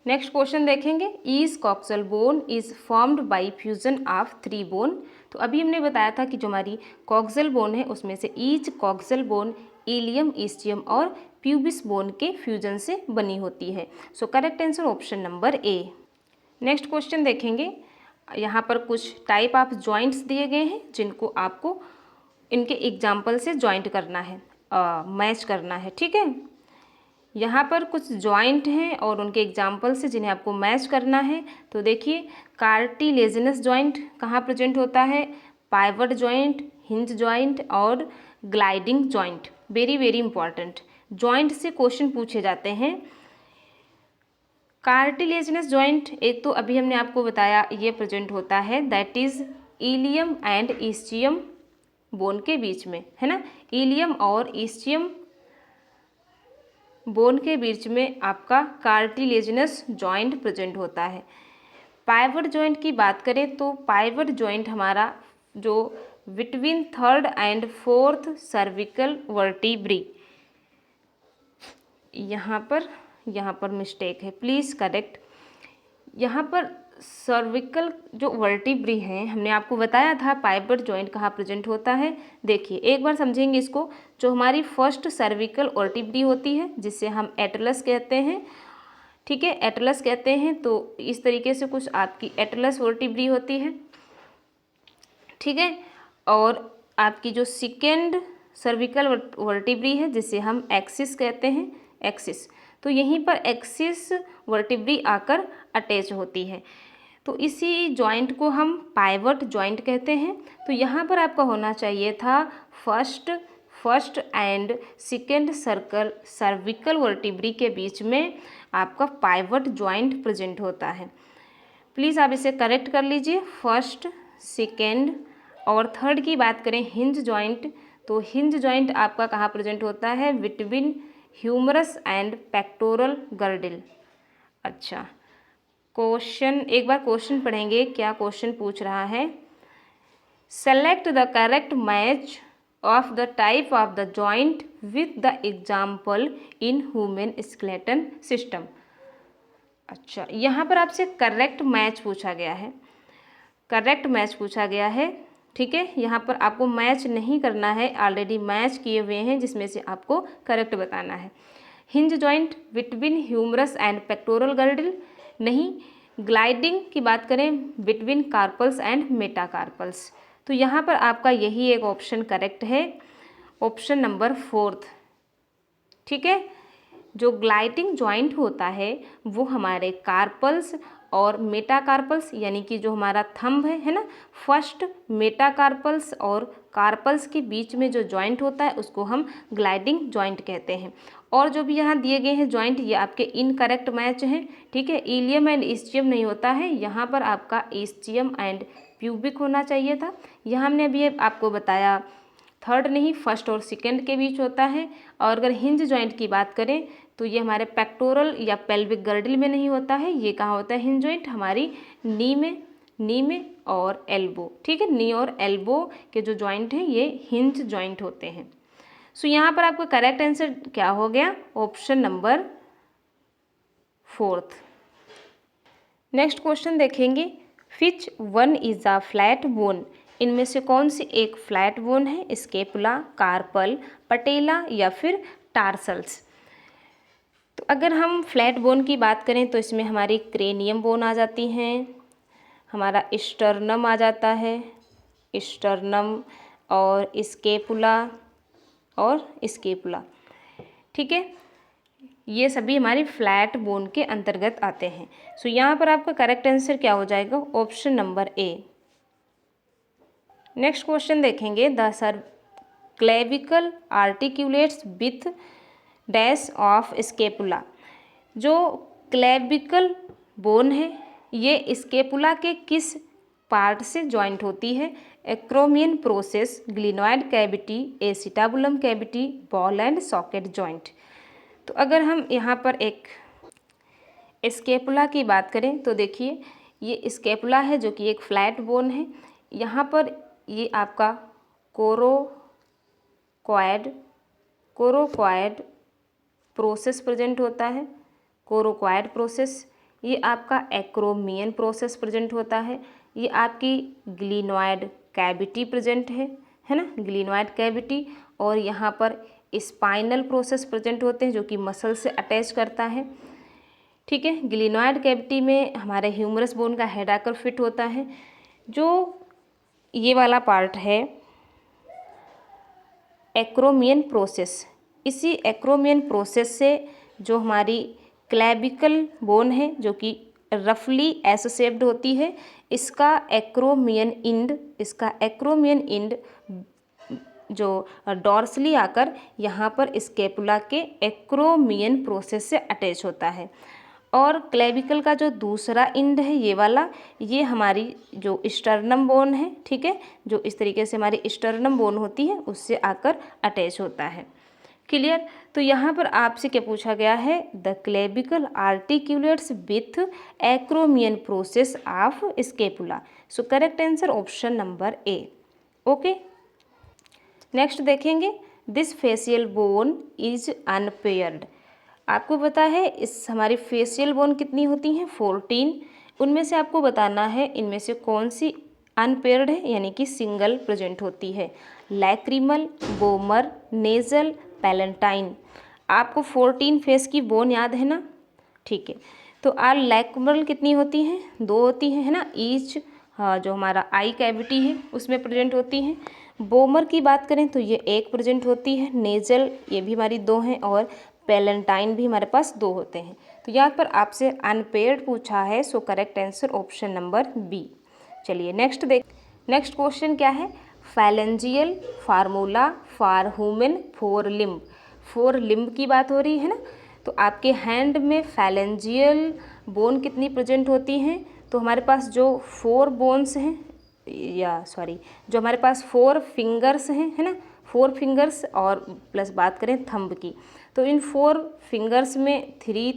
Next question देखेंगे, is coxal bone is formed by fusion of 3 bone. तो अभी हमने बताया था कि जो हमारी कॉक्सल बोन है उसमें से each coxal bone ilium, ischium और प्यूबिस बोन के फ्यूजन से बनी होती है। So correct answer option number A. Next question देखेंगे, यहाँ पर कुछ टाइप ऑफ जॉइंट्स दिए गए हैं जिनको आपको इनके एग्जाम्पल से जॉइंट करना है, मैच करना है, ठीक है। यहाँ पर कुछ जॉइंट हैं और उनके एग्जाम्पल से जिन्हें आपको मैच करना है। तो देखिए, कार्टिलेजिनस जॉइंट कहाँ प्रेजेंट होता है, पाइवट जॉइंट, हिंज जॉइंट और gliding joint. Very very important, joint से क्वेश्चन पूछे जाते हैं। कार्टिलेजिनस जॉइंट एक तो अभी हमने आपको बताया ये प्रेजेंट होता है, that is ilium and ischium bone के बीच में, है ना। इलियम और इस्टियम बोन के बीच में आपका कार्टिलेजिनस जॉइंट प्रेजेंट होता है। पाइवट जॉइंट की बात करें तो पाइवट जॉइंट हमारा जो between 3rd and 4th cervical vertebrae, यहाँ पर मिस्टेक है, प्लीज़ करेक्ट। यहाँ पर सर्विकल जो वर्टिब्री हैं, हमने आपको बताया था पाइवट जॉइंट कहाँ प्रेजेंट होता है। देखिए एक बार समझेंगे इसको, जो हमारी फर्स्ट सर्विकल वर्टिब्री होती है जिसे हम एटलस कहते हैं, ठीक है, एटलस कहते हैं। तो इस तरीके से कुछ आपकी एटलस वर्टिब्री होती है, ठीक है। और आपकी जो सेकेंड सर्विकल वर्टिब्री है जिसे हम एक्सिस कहते हैं, एक्सिस, तो यहीं पर एक्सिस वर्टिब्री आकर अटैच होती है। तो इसी जॉइंट को हम पाइवट जॉइंट कहते हैं। तो यहाँ पर आपका होना चाहिए था first and second cervical vertebrae के बीच में आपका पाइवट जॉइंट प्रेजेंट होता है। प्लीज़ आप इसे करेक्ट कर लीजिए। फर्स्ट, सेकेंड और थर्ड की बात करें हिंज जॉइंट, तो हिंज जॉइंट आपका कहाँ प्रेजेंट होता है, between humerus and pectoral girdle. अच्छा, क्वेश्चन एक बार क्वेश्चन पढ़ेंगे, क्या क्वेश्चन पूछ रहा है, select the correct match of the type of the joint with the example in human skeleton system. अच्छा, यहाँ पर आपसे करेक्ट मैच पूछा गया है, करेक्ट मैच पूछा गया है, ठीक है। यहाँ पर आपको मैच नहीं करना है, ऑलरेडी मैच किए हुए हैं जिसमें से आपको करेक्ट बताना है। Hinge joint between humerus and pectoral girdle नहीं। ग्लाइडिंग की बात करें बिटवीन कार्पल्स एंड मेटाकार्पल्स, तो यहाँ पर आपका यही एक ऑप्शन करेक्ट है, ऑप्शन नंबर 4, ठीक है। जो ग्लाइडिंग जॉइंट होता है वो हमारे कार्पल्स और मेटाकार्पल्स यानी कि जो हमारा थंब है ना, फर्स्ट मेटाकार्पल्स और कार्पल्स के बीच में जो जॉइंट होता है उसको हम ग्लाइडिंग जॉइंट कहते हैं। और जो भी यहाँ दिए गए हैं जॉइंट ये आपके इनकरेक्ट मैच हैं, ठीक है। इलियम एंड इस्टियम नहीं होता है, यहाँ पर आपका इस्टियम एंड प्यूबिक होना चाहिए था। यहाँ हमने अभी आपको बताया थर्ड नहीं, फर्स्ट और सेकेंड के बीच होता है। और अगर हिंज जॉइंट की बात करें तो ये हमारे पेक्टोरल या पेल्विक गर्डिल में नहीं होता है, ये कहाँ होता है हिंज जॉइंट, हमारी नी में और एल्बो, ठीक है। नी और एल्बो के जो जॉइंट हैं ये हिंज जॉइंट होते हैं। सो यहाँ पर आपका करेक्ट आंसर क्या हो गया? Option number 4। नेक्स्ट क्वेश्चन देखेंगे, which one is a flat bone? इनमें से कौन सी एक फ्लैट बोन है? स्केपुला, कार्पल, पटेला या फिर टार्सल्स। तो अगर हम फ्लैट बोन की बात करें तो इसमें हमारी क्रेनियम बोन आ जाती हैं, हमारा स्टर्नम आ जाता है, स्टर्नम और स्केपुला और स्केपुला, ठीक है, ये सभी हमारी फ्लैट बोन के अंतर्गत आते हैं। सो यहाँ पर आपका करेक्ट आंसर क्या हो जाएगा? Option number A. Next question देखेंगे, the sir clavicle articulates with dash of scapula. जो क्लेविकल बोन है ये स्केपुला के किस पार्ट से जॉइंट होती है? Acromion process, glenoid cavity, acetabulum cavity, ball and socket joint. तो अगर हम यहाँ पर एक स्केपुला की बात करें तो देखिए ये स्केपुला है जो कि एक फ्लैट बोन है। यहाँ पर ये आपका कोरोक्वाइड प्रोसेस प्रेजेंट होता है, कोरोक्वाइड प्रोसेस। ये आपका एक्रोमियन प्रोसेस प्रेजेंट होता है, ये आपकी ग्लिनॉइड कैविटी प्रेजेंट है ना, ग्लिनॉइड कैविटी। और यहाँ पर स्पाइनल प्रोसेस प्रेजेंट होते हैं जो कि मसल से अटैच करता है, ठीक है। ग्लिनॉइड कैविटी में हमारे ह्यूमरस बोन का हेड आकर फिट होता है। जो ये वाला पार्ट है एक्रोमियन प्रोसेस, इसी एक्रोमियन प्रोसेस से जो हमारी क्लेविकल बोन है जो कि रफली एस शेप्ड होती है, इसका एक्रोमियन इंड जो डॉर्सली आकर यहाँ पर स्केपुला के एक्रोमियन प्रोसेस से अटैच होता है। और क्लेविकल का जो दूसरा इंड है ये वाला, ये हमारी जो स्टर्नम बोन है, ठीक है, जो इस तरीके से हमारी स्टर्नम बोन होती है उससे आकर अटैच होता है। क्लियर? तो यहाँ पर आपसे क्या पूछा गया है? The clavicle articulates with acromion process of scapula. So correct answer option number A. Okay, next देखेंगे, this facial bone is unpaired. आपको पता है इस हमारी फेशियल बोन कितनी होती हैं? 14। उनमें से आपको बताना है इनमें से कौन सी अनपेयर्ड है, यानी कि सिंगल प्रेजेंट होती है। Lacrimal, bomber, nasal, palatine. आपको 14 फेस की बोन याद है ना? ठीक है, तो लैक्रिमल कितनी होती हैं? 2 होती हैं, है ना, ईच, हाँ, जो हमारा आई कैविटी है उसमें प्रेजेंट होती हैं। बोमर की बात करें तो ये 1 प्रेजेंट होती है। नेजल ये भी हमारी 2 हैं और पैलेंटाइन भी हमारे पास 2 होते हैं। तो यहाँ पर आपसे अनपेयर्ड पूछा है, so correct answer option number B. चलिए नेक्स्ट क्वेश्चन क्या है? Phalangeal formula for human 4 limb. 4 limb की बात हो रही है ना, तो आपके हैंड में फैलेंजियल बोन कितनी प्रेजेंट होती हैं? तो हमारे पास जो 4 बोन्स हैं, जो हमारे पास 4 फिंगर्स हैं, है ना, 4 फिंगर्स और प्लस बात करें थंब की, तो इन 4 फिंगर्स में 3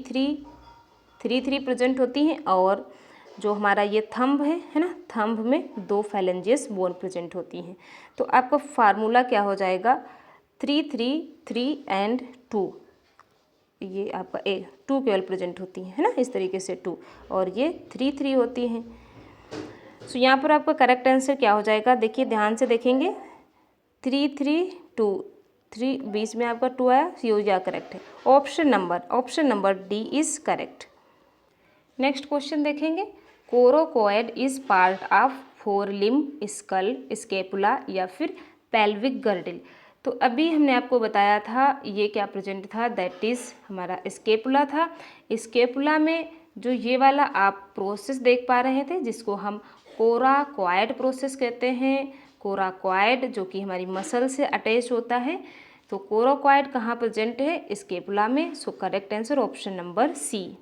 प्रेजेंट होती हैं। और जो हमारा ये थंब है ना, थंब में 2 फैलेंजियस बोन प्रेजेंट होती हैं। तो आपका फार्मूला क्या हो जाएगा? 3 3 3 एंड 2। ये आपका 2 केवल प्रेजेंट होती है ना, इस तरीके से 2, और ये 3 3 होती हैं। सो यहाँ पर आपका करेक्ट आंसर क्या हो जाएगा? देखिए ध्यान से देखेंगे, 3 3 2, 3 बीच में आपका 2 आया, ये क्या करेक्ट है? Option number D is correct. Next question देखेंगे, coracoid is part of 4 limb, skull, scapula या फिर पेल्विक गर्डल। तो अभी हमने आपको बताया था ये क्या प्रेजेंट था, दैट इज हमारा स्केपुला था। स्केपुला में जो ये वाला आप प्रोसेस देख पा रहे थे जिसको हम कोराकोइड प्रोसेस कहते हैं, कोराकोइड जो कि हमारी मसल से अटैच होता है। तो कोराकोइड कहाँ प्रेजेंट है? स्केपुला में। So correct answer option number C.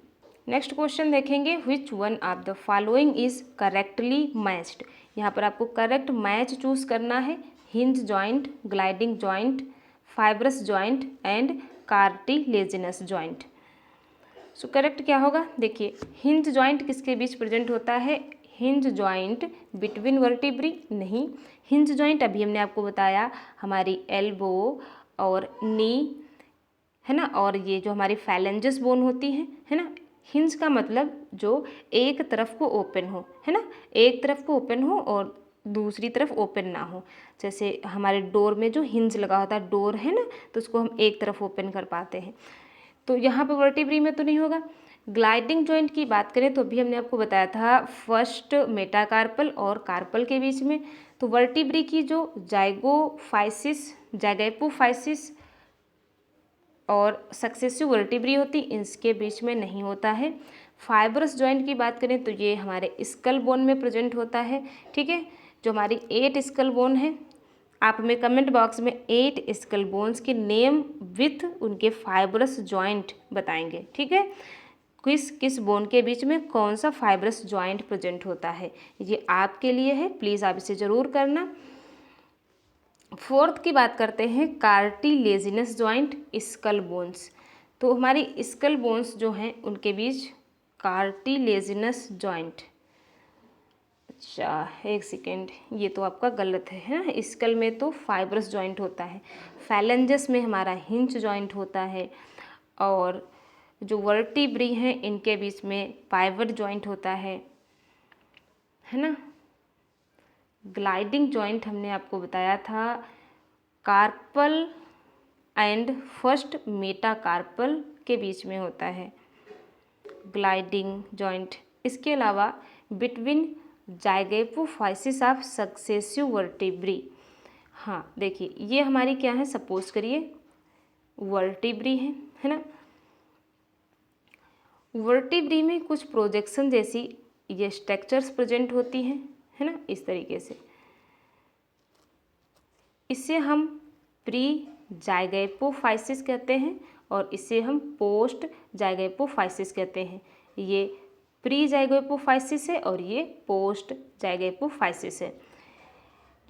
Next question देखेंगे, which one of the following is correctly matched. यहाँ पर आपको करेक्ट मैच चूज करना है। Hinge joint, gliding joint, fibrous joint and cartilaginous joint. So correct क्या होगा? देखिए हिंज जॉइंट किसके बीच प्रेजेंट होता है? हिंज जॉइंट बिटवीन वर्टिब्री नहीं। हिंज जॉइंट अभी हमने आपको बताया हमारी एल्बो और नी, है ना, और ये जो हमारी फैलेंजस बोन होती है ना। हिंज का मतलब जो एक तरफ को ओपन हो, है ना, एक तरफ को ओपन हो और दूसरी तरफ ओपन ना हो। जैसे हमारे डोर में जो हिंज लगा होता है, डोर है ना, तो उसको हम एक तरफ ओपन कर पाते हैं। तो यहाँ पे वर्टिब्री में तो नहीं होगा। ग्लाइडिंग जॉइंट की बात करें तो अभी हमने आपको बताया था फर्स्ट मेटाकार्पल और कार्पल के बीच में। तो वर्टिब्री की जो जाइगोपोफाइसिस और सक्सेसिव वर्टिब्री होती, इसके बीच में नहीं होता है। फाइब्रस जॉइंट की बात करें तो ये हमारे स्कल बोन में प्रेजेंट होता है। ठीक है, जो हमारी 8 स्कल बोन है, आप हमें कमेंट बॉक्स में 8 स्कल बोन्स के नेम विथ उनके फाइब्रस जॉइंट बताएंगे। ठीक है, किस किस बोन के बीच में कौन सा फाइब्रस जॉइंट प्रेजेंट होता है, ये आपके लिए है, प्लीज़ आप इसे ज़रूर करना। फोर्थ की बात करते हैं कार्टिलेजिनस जॉइंट स्कल बोन्स। तो हमारी स्कल बोन्स जो हैं उनके बीच कार्टिलेजिनस जॉइंट, अच्छा एक सेकेंड, ये तो आपका गलत है ना। स्कल में तो फाइब्रस जॉइंट होता है, फैलेंजस में हमारा हिंज जॉइंट होता है, और जो वर्टिब्री हैं इनके बीच में पाइवट जॉइंट होता है ना। ग्लाइडिंग जॉइंट हमने आपको बताया था कार्पल एंड फर्स्ट मेटाकार्पल के बीच में होता है ग्लाइडिंग जॉइंट। इसके अलावा बिटवीन जाइगोपोफाइसिस ऑफ सक्सेसिव वर्टिब्री, हाँ देखिए ये हमारी क्या है, सपोज करिए वर्टिब्री है ना। वर्टिब्री में कुछ प्रोजेक्शन जैसी ये स्ट्रक्चर्स प्रेजेंट होती हैं, है ना, इस तरीके से। इसे हम प्री जाइगोपोफाइसिस कहते हैं और इसे हम पोस्ट जाइगोपोफाइसिस कहते हैं। ये प्री जाइगोपोफाइसिस है और ये पोस्ट जाइगोपोफाइसिस है।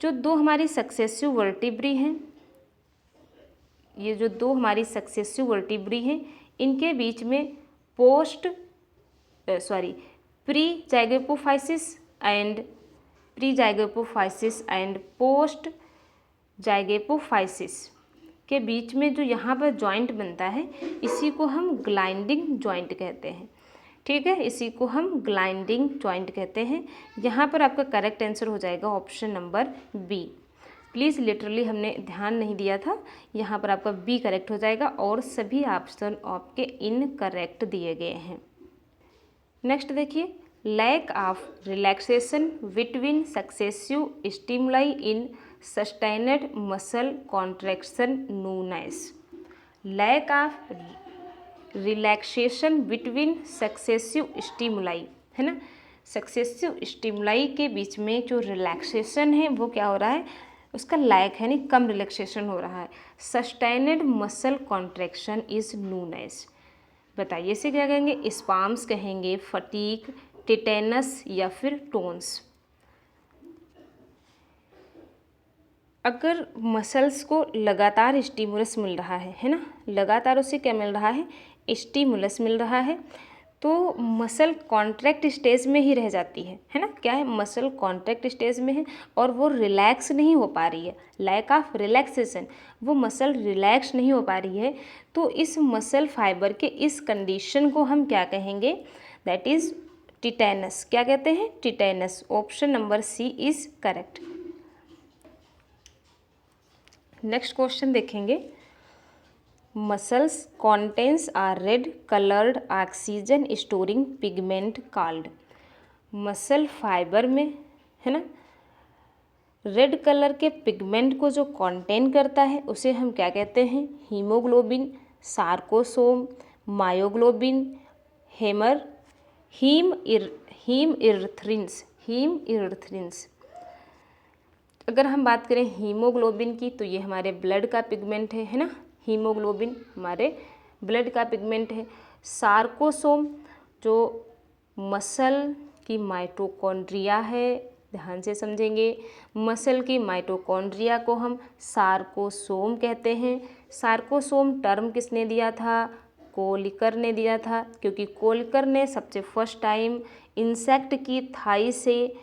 जो दो हमारी सक्सेसिव वर्टिब्री हैं, ये जो दो हमारी सक्सेसिव वर्टिब्री हैं, इनके बीच में प्री जाइगोपोफाइसिस एंड पोस्ट जाइगोपोफाइसिस के बीच में जो यहाँ पर जॉइंट बनता है, इसी को हम ग्लाइडिंग जॉइंट कहते हैं। ठीक है, इसी को हम ग्लाइडिंग जॉइंट कहते हैं। यहाँ पर आपका करेक्ट आंसर हो जाएगा option number B. Please literally हमने ध्यान नहीं दिया था, यहाँ पर आपका बी करेक्ट हो जाएगा और सभी ऑप्शन आपके इनकरेक्ट दिए गए हैं। नेक्स्ट देखिए, lack of relaxation between successive stimuli in sustained muscle contraction known as. Lack of relaxation between successive stimuli, है ना, सक्सेसिव स्टिमुलाई के बीच में जो रिलैक्सेशन है वो क्या हो रहा है, उसका लैक है, यानी कम रिलैक्सेशन हो रहा है। Sustained muscle contraction is known as, बताइए इसे क्या कहेंगे, स्पाम्स कहेंगे, फटीक, टिटेनस या फिर टोन्स। अगर मसल्स को लगातार स्टिमुलस मिल रहा है ना, लगातार उसे क्या मिल रहा है, स्टिमुलस मिल रहा है, तो मसल कॉन्ट्रैक्ट स्टेज में ही रह जाती है ना, क्या है, मसल कॉन्ट्रैक्ट स्टेज में है और वो रिलैक्स नहीं हो पा रही है, लैक ऑफ रिलैक्सेशन, वो मसल रिलैक्स नहीं हो पा रही है। तो इस मसल फाइबर के इस कंडीशन को हम क्या कहेंगे, दैट इज टिटेनस। क्या कहते हैं, tetanus. Option number C is correct. Next question देखेंगे, muscles contains are red coloured oxygen storing pigment called. Muscle fibre में, है ना, रेड कलर के पिगमेंट को जो कंटेन करता है उसे हम क्या कहते हैं, हीमोग्लोबिन, सार्कोसोम, मायोग्लोबिन, हीम इरथ्रिन्स। अगर हम बात करें हीमोग्लोबिन की तो ये हमारे ब्लड का पिगमेंट है ना, हीमोग्लोबिन हमारे ब्लड का पिगमेंट है। सार्कोसोम जो मसल की माइटोकॉन्ड्रिया है, ध्यान से समझेंगे, मसल की माइटोकॉन्ड्रिया को हम सार्कोसोम कहते हैं। सार्कोसोम टर्म किसने दिया था, कोलिकर ने दिया था, क्योंकि कोलिकर ने सबसे फर्स्ट टाइम इंसेक्ट की थाई से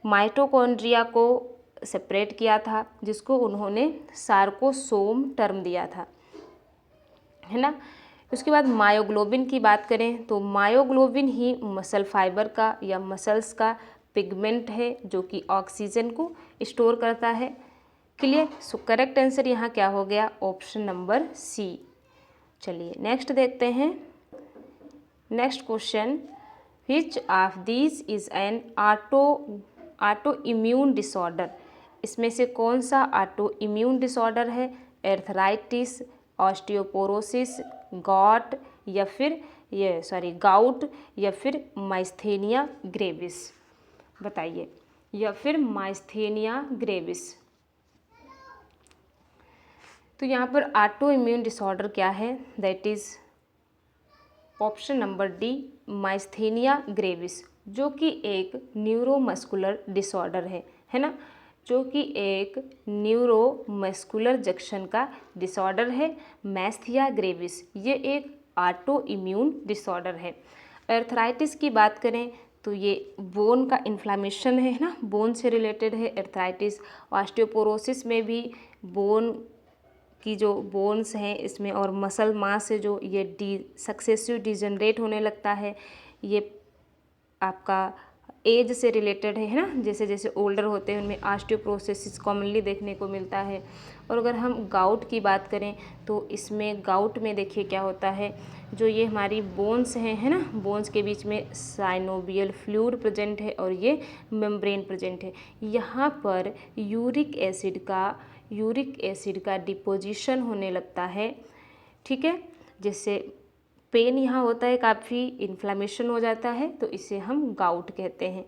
माइटोकॉन्ड्रिया को सेपरेट किया था, जिसको उन्होंने सार्कोसोम टर्म दिया था, है ना। उसके बाद मायोग्लोबिन की बात करें तो मायोग्लोबिन ही मसल फाइबर का या मसल्स का पिगमेंट है जो कि ऑक्सीजन को स्टोर करता है। क्लियर। सो करेक्ट आंसर यहाँ क्या हो गया, ऑप्शन नंबर सी। चलिए नेक्स्ट देखते हैं। Next question, which of these is an auto immune disorder. इसमें से कौन सा ऑटो इम्यून डिसऑर्डर है, एर्थराइटिस, ऑस्टियोपोरोसिस, गॉट या फिर गाउट या फिर माइस्थेनिया ग्रेविस, बताइए, या फिर माइस्थेनिया ग्रेविस। तो यहाँ पर ऑटो इम्यून डिसऑर्डर क्या है, that is option number D, myasthenia gravis, जो कि एक न्यूरोमस्कुलर डिसऑर्डर है ना, जो कि एक न्यूरोमस्कुलर जंक्शन का डिसऑर्डर है। माइस्थेनिया ग्रेविस ये एक ऑटो इम्यून डिसऑर्डर है। एर्थराइटिस की बात करें तो ये बोन का इन्फ्लामेशन है ना, बोन से रिलेटेड है एर्थराइटिस। ऑस्टियोपोरोसिस में भी बोन की जो बोन्स हैं इसमें और मसल मास से जो ये सक्सेसिव डिजनरेट होने लगता है, ये आपका एज से रिलेटेड है ना, जैसे जैसे ओल्डर होते हैं उनमें ऑस्टियोपोरोसिस कॉमनली देखने को मिलता है। और अगर हम गाउट की बात करें तो इसमें गाउट में देखिए क्या होता है, जो ये हमारी बोन्स हैं है ना, बोन्स के बीच में साइनोवियल फ्लूइड प्रेजेंट है और ये मेम्ब्रेन प्रेजेंट है। यहाँ पर यूरिक एसिड का डिपोजिशन होने लगता है, ठीक है, जिससे पेन यहाँ होता है, काफ़ी इन्फ्लामेशन हो जाता है, तो इसे हम गाउट कहते हैं।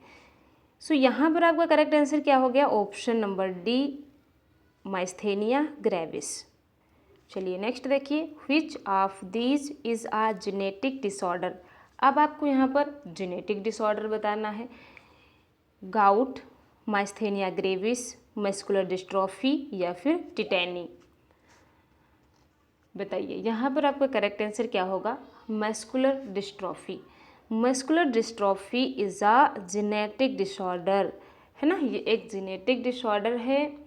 सो यहाँ पर आपका करेक्ट आंसर क्या हो गया, option number D, myasthenia gravis. चलिए नेक्स्ट देखिए, which of these is a genetic disorder. अब आपको यहाँ पर जेनेटिक डिसऑर्डर बताना है, gout, myasthenia gravis, muscular dystrophy या फिर टिटेनी, बताइए। यहाँ पर आपका करेक्ट आंसर क्या होगा, muscular dystrophy. Muscular dystrophy is a genetic disorder, है ना, ये एक जेनेटिक डिसऑर्डर है।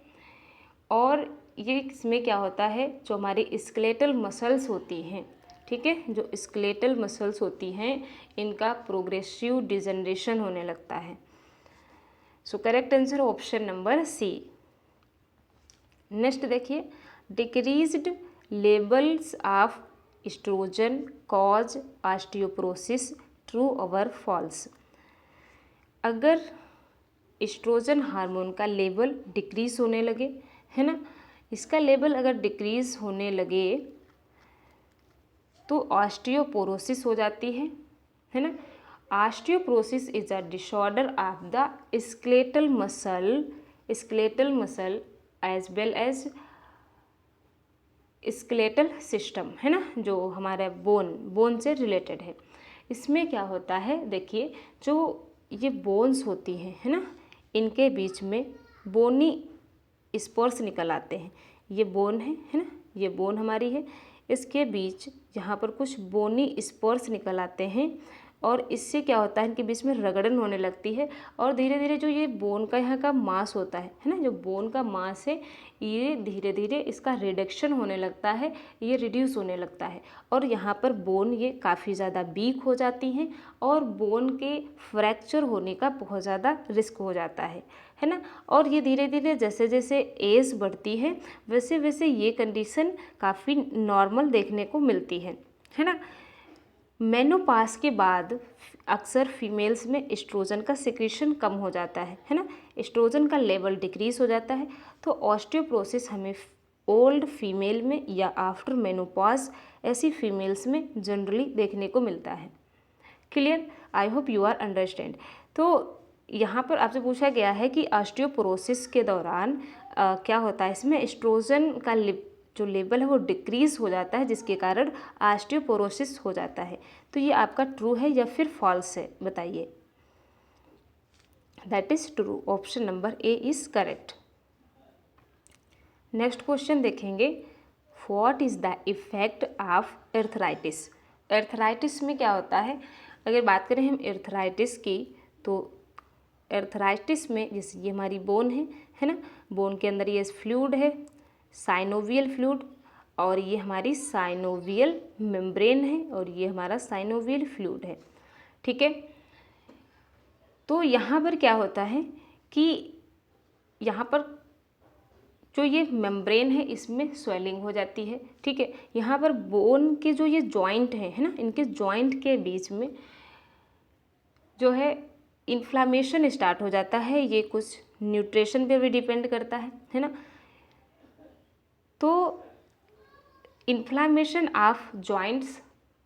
और ये इसमें क्या होता है, जो हमारी स्केलेटल मसल्स होती हैं, ठीक है, जो स्केलेटल मसल्स होती हैं इनका प्रोग्रेसिव डिजनरेशन होने लगता है। So correct answer option number C. Next देखिए, decreased levels of oestrogen cause osteoporosis, true और फॉल्स। अगर एस्ट्रोजन हार्मोन का लेवल डिक्रीज होने लगे, है ना, इसका लेवल अगर डिक्रीज होने लगे तो ऑस्टियोपोरोसिस हो जाती है ना। Osteoporosis is a disorder of the skeletal muscle as well as skeletal system, है ना, जो हमारा बोन से रिलेटेड है। इसमें क्या होता है, देखिए, जो ये बोन्स होती हैं, है ना, इनके बीच में बोनी स्पोर्स निकल आते हैं। ये बोन है ना, ये बोन हमारी है, इसके बीच यहाँ पर कुछ बोनी स्पोर्स निकल आते हैं और इससे क्या होता है, इनके बीच में रगड़न होने लगती है और धीरे धीरे जो ये बोन का यहाँ का मांस होता है ना, जो बोन का मांस है ये धीरे धीरे इसका रिडक्शन होने लगता है, ये रिड्यूस होने लगता है और यहाँ पर बोन ये काफ़ी ज़्यादा वीक हो जाती हैं और बोन के फ्रैक्चर होने का बहुत ज़्यादा रिस्क हो जाता है ना। और ये धीरे धीरे जैसे जैसे एज बढ़ती है वैसे वैसे ये कंडीशन काफ़ी नॉर्मल देखने को मिलती है ना। मेनोपास के बाद अक्सर फीमेल्स में एस्ट्रोजन का सिक्रीशन कम हो जाता है ना, एस्ट्रोजन का लेवल डिक्रीज हो जाता है। तो ऑस्टियोपोरोसिस हमें ओल्ड फीमेल में या आफ्टर मेनोपास ऐसी फीमेल्स में जनरली देखने को मिलता है। Clear, I hope you are understand. तो यहाँ पर आपसे पूछा गया है कि ऑस्टियोपोरोसिस के दौरान क्या होता है, इसमें एस्ट्रोजन का जो लेवल है वो डिक्रीज हो जाता है जिसके कारण ऑस्टियोपोरोसिस हो जाता है। तो ये आपका ट्रू है या फिर फॉल्स है, बताइए। That is true, option number A is correct. Next question देखेंगे, what is the effect of arthritis. Arthritis में क्या होता है, अगर बात करें हम एर्थराइटिस की तो एर्थराइटिस में जैसे ये हमारी बोन है ना, बोन के अंदर ये फ्लूइड है साइनोवियल फ्लूइड, और ये हमारी साइनोवियल मेम्ब्रेन है, और ये हमारा साइनोवियल फ्लूइड है। ठीक है, तो यहाँ पर क्या होता है कि यहाँ पर जो ये मेम्ब्रेन है इसमें स्वेलिंग हो जाती है। ठीक है, यहाँ पर बोन के जो ये जॉइंट है ना, इनके जॉइंट के बीच में जो है इन्फ्लामेशन स्टार्ट हो जाता है। ये कुछ न्यूट्रिशन पे भी डिपेंड करता है ना। तो इन्फ्लामेशन ऑफ जॉइंट्स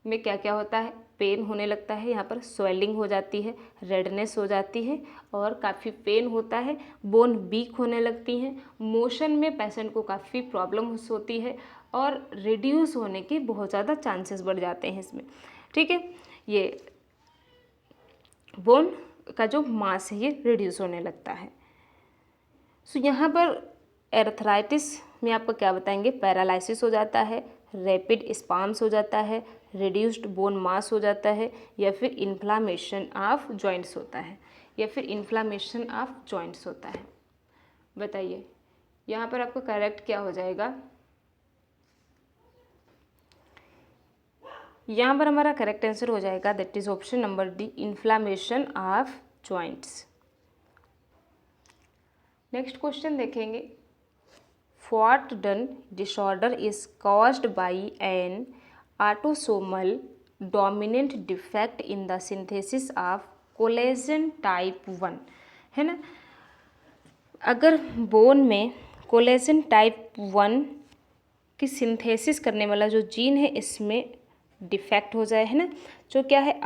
में क्या क्या होता है, पेन होने लगता है, यहाँ पर स्वेलिंग हो जाती है, रेडनेस हो जाती है और काफ़ी पेन होता है, बोन वीक होने लगती हैं, मोशन में पेशेंट को काफ़ी प्रॉब्लम होती है और रिड्यूस होने के बहुत ज़्यादा चांसेस बढ़ जाते हैं इसमें। ठीक है, ये बोन का जो मास है ये रिड्यूस होने लगता है। सो यहाँ पर एर्थराइटिस में आपको क्या बताएंगे, पैरालिसिस हो जाता है, रैपिड स्पाम्स हो जाता है, रिड्यूस्ड बोन मास हो जाता है, या फिर इन्फ्लामेशन ऑफ जॉइंट्स होता है, या फिर इन्फ्लामेशन ऑफ जॉइंट्स होता है। बताइए यहाँ पर आपको करेक्ट क्या हो जाएगा। यहाँ पर हमारा करेक्ट आंसर हो जाएगा that is option number D, inflammation of joints. Next question देखेंगे, what done disorder is caused by an autosomal dominant defect in the synthesis of collagen type 1, है ना। अगर बोन में कोलेजन टाइप 1 की synthesis करने वाला जो जीन है इसमें डिफेक्ट हो जाए, है ना, जो क्या है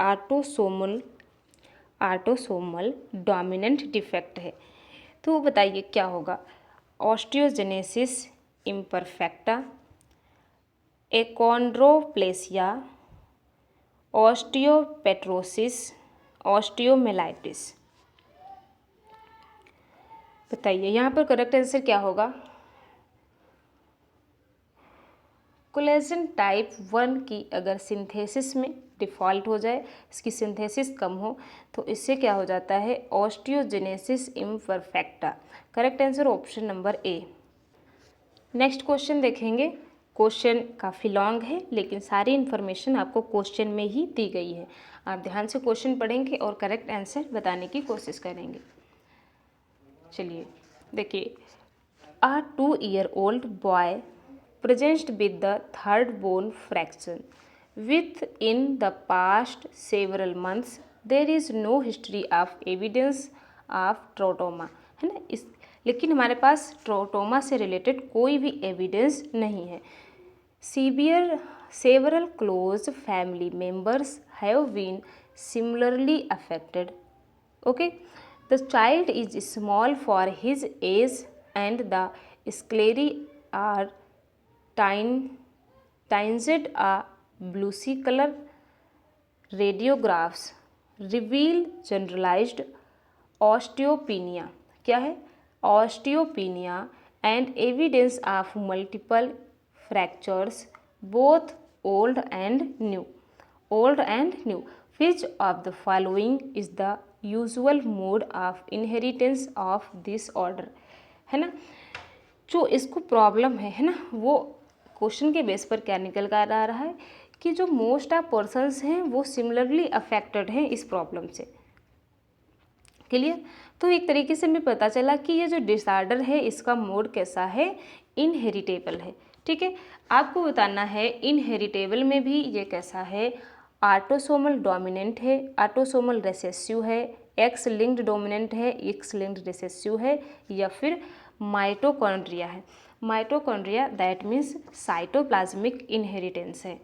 ऑटोसोमल डोमिनेंट डिफेक्ट है, तो बताइए क्या होगा। Osteogenesis imperfecta, achondroplasia, osteopetrosis, osteomyelitis. बताइए यहाँ पर करेक्ट आंसर क्या होगा। कोलेजन टाइप 1 की अगर सिंथेसिस में डिफ़ॉल्ट हो जाए, इसकी सिंथेसिस कम हो, तो इससे क्या हो जाता है, osteogenesis imperfecta. Correct answer option number A. Next question देखेंगे, क्वेश्चन काफ़ी लॉन्ग है लेकिन सारी इन्फॉर्मेशन आपको क्वेश्चन में ही दी गई है। आप ध्यान से क्वेश्चन पढ़ेंगे और करेक्ट आंसर बताने की कोशिश करेंगे। चलिए देखिए, अ 2-year-old boy presented with the third bone fracture. Within the past several months, there is no history of evidence of ट्रोटोमा, है ना। इस लेकिन हमारे पास ट्रोटोमा से रिलेटेड कोई भी एविडेंस नहीं है। several close family members have been similarly affected. Okay, the child is small for his age and the sclerae are tinged a bluish color. Radiographs reveal generalized osteopenia, क्या है, osteopenia and evidence of multiple fractures, both old and new. Which of the following is the usual mode of inheritance of this order, है ना। जो इसको problem है ना, वो question के बेस पर क्या निकल कर आ रहा है कि जो मोस्ट ऑफ पर्सन्स हैं वो सिमिलरली अफेक्टेड हैं इस प्रॉब्लम से। क्लियर, तो एक तरीके से हमें पता चला कि ये जो डिसऑर्डर है इसका मोड कैसा है, इनहेरिटेबल है। ठीक है, आपको बताना है इनहेरिटेबल में भी ये कैसा है, ऑटोसोमल डोमिनेंट है, ऑटोसोमल रिसेसिव है, एक्स लिंक्ड डोमिनेंट है, एक्स लिंक्ड रिसेसिव है, या फिर माइटोकॉन्ड्रिया है। Mitochondria that means cytoplasmic inheritance है।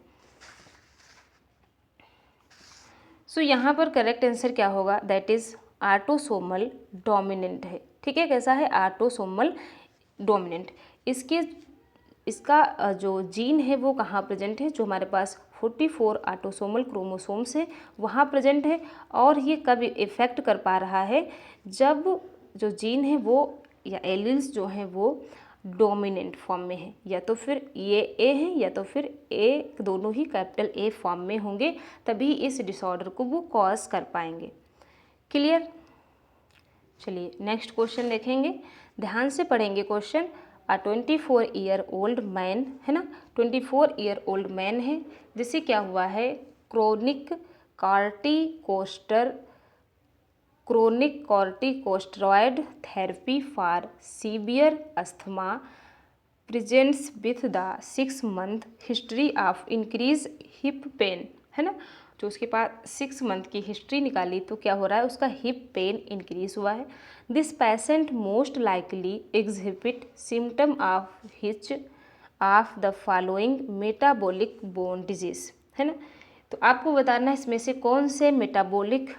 सो यहाँ पर करेक्ट आंसर क्या होगा, दैट इज ऑटोसोमल डोमिनेंट है। ठीक है, कैसा है, ऑटोसोमल डोमिनेंट। इसका जो जीन है वो कहाँ प्रेजेंट है, जो हमारे पास 44 ऑटोसोमल क्रोमोसोम्स है वहाँ प्रेजेंट है। और ये कब इफेक्ट कर पा रहा है, जब जो जीन है वो या एलील्स जो हैं वो डोमिनेंट फॉर्म में है, या तो फिर ये ए है या तो फिर ए, दोनों ही कैपिटल ए फॉर्म में होंगे, तभी इस डिसऑर्डर को वो कॉज कर पाएंगे। क्लियर। चलिए नेक्स्ट क्वेश्चन देखेंगे, ध्यान से पढ़ेंगे क्वेश्चन। अ 24-year-old मैन है ना, 24-year-old मैन है जिसे क्या हुआ है, chronic corticosteroid therapy for severe asthma presents with the 6 month history of increase hip pain, है ना। जो उसके पास 6 month की हिस्ट्री निकाली तो क्या हो रहा है, उसका हिप पेन इंक्रीज हुआ है। This patient most likely exhibit symptom of hitch of the following metabolic bone disease, है ना। तो आपको बताना है इसमें से कौन से मेटाबॉलिक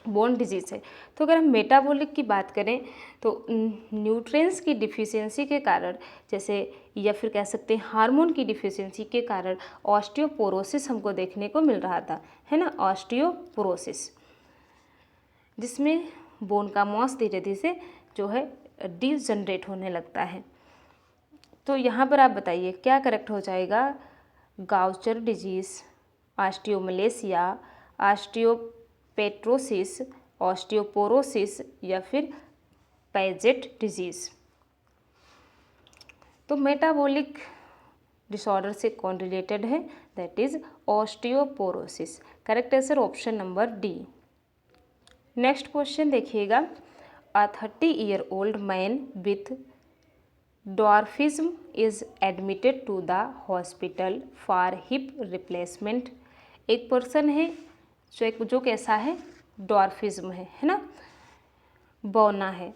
बोन डिजीज़ है। तो अगर हम मेटाबॉलिक की बात करें तो न्यूट्रिएंट्स की डिफिशियंसी के कारण, जैसे या फिर कह सकते हैं हार्मोन की डिफिशियंसी के कारण ऑस्टियोपोरोसिस हमको देखने को मिल रहा था, है ना, ऑस्टियोपोरोसिस, जिसमें बोन का मॉस धीरे धीरे से जो है डिजनरेट होने लगता है। तो यहाँ पर आप बताइए क्या करेक्ट हो जाएगा, Gaucher disease, osteomalacia, osteopetrosis, osteoporosis या फिर पैजेट डिजीज़। तो मेटाबॉलिक डिसऑर्डर से कौन रिलेटेड है, that is osteoporosis. Correct answer option number D. Next question देखिएगा, a 30-year-old man with dwarfism is admitted to the hospital for hip replacement. एक person है जो कैसा है, डॉर्फिज्म है ना, बौना है,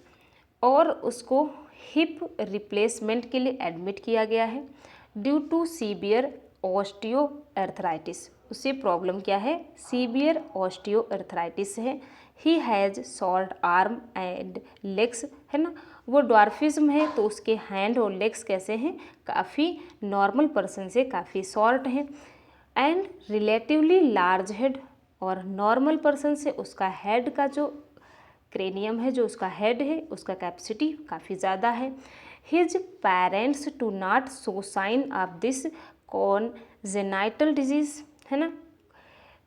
और उसको हिप रिप्लेसमेंट के लिए एडमिट किया गया है ड्यू टू सीवियर ऑस्टियोआर्थराइटिस। उसे प्रॉब्लम क्या है, सीवियर ऑस्टियोआर्थराइटिस है। He has short arm and legs, है ना, वो डॉर्फिज्म है तो उसके हैंड और लेग्स कैसे हैं, काफ़ी नॉर्मल पर्सन से काफ़ी शॉर्ट हैं, एंड रिलेटिवली लार्ज हेड, और नॉर्मल पर्सन से उसका हेड का जो क्रेनियम है, जो उसका हेड है, उसका कैपेसिटी काफ़ी ज़्यादा है। His parents to not show sign of this congenital disease, है ना।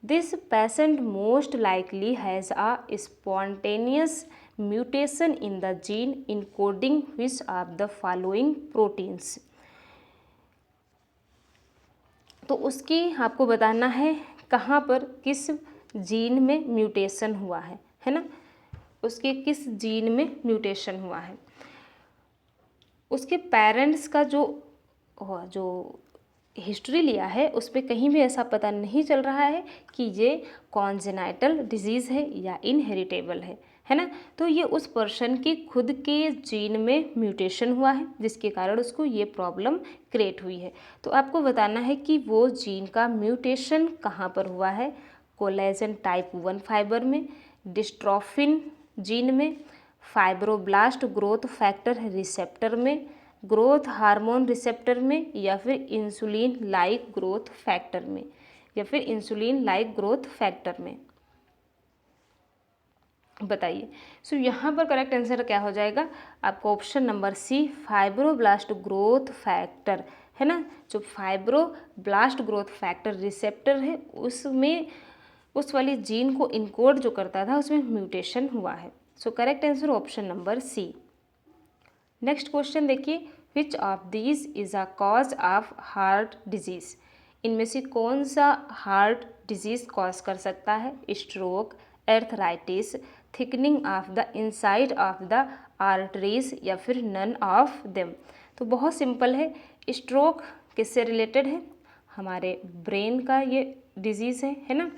This patient most likely has a spontaneous mutation in the gene encoding which of the following proteins. तो उसकी आपको बताना है कहाँ पर किस जीन में म्यूटेशन हुआ है ना, उसके किस जीन में म्यूटेशन हुआ है। उसके पेरेंट्स का जो हिस्ट्री लिया है उस पर कहीं भी ऐसा पता नहीं चल रहा है कि ये कॉन्जेनाइटल डिजीज़ है या इनहेरिटेबल है ना। तो ये उस पर्सन की खुद के जीन में म्यूटेशन हुआ है जिसके कारण उसको ये प्रॉब्लम क्रिएट हुई है। तो आपको बताना है कि वो जीन का म्यूटेशन कहाँ पर हुआ है, कोलेजन टाइप 1 फाइबर में, डिस्ट्रोफिन जीन में, फाइब्रोब्लास्ट ग्रोथ फैक्टर रिसेप्टर में, ग्रोथ हार्मोन रिसेप्टर में, या फिर इंसुलिन लाइक ग्रोथ फैक्टर में, या फिर इंसुलिन लाइक ग्रोथ फैक्टर में, बताइए। सो यहाँ पर करेक्ट आंसर क्या हो जाएगा आपको, option number C, fibroblast growth factor, है ना। जो फाइब्रोब्लास्ट ग्रोथ फैक्टर रिसेप्टर है उसमें उस वाली जीन को इनकोड जो करता था उसमें म्यूटेशन हुआ है। So correct answer option number C. Next question देखिए, which of these is a cause of heart disease. इनमें से कौन सा हार्ट डिजीज कॉज कर सकता है, stroke, arthritis, thickening of the inside of the arteries, या फिर नन ऑफ देम। तो बहुत सिंपल है, स्ट्रोक किससे रिलेटेड है, हमारे ब्रेन का ये डिजीज़ है ना।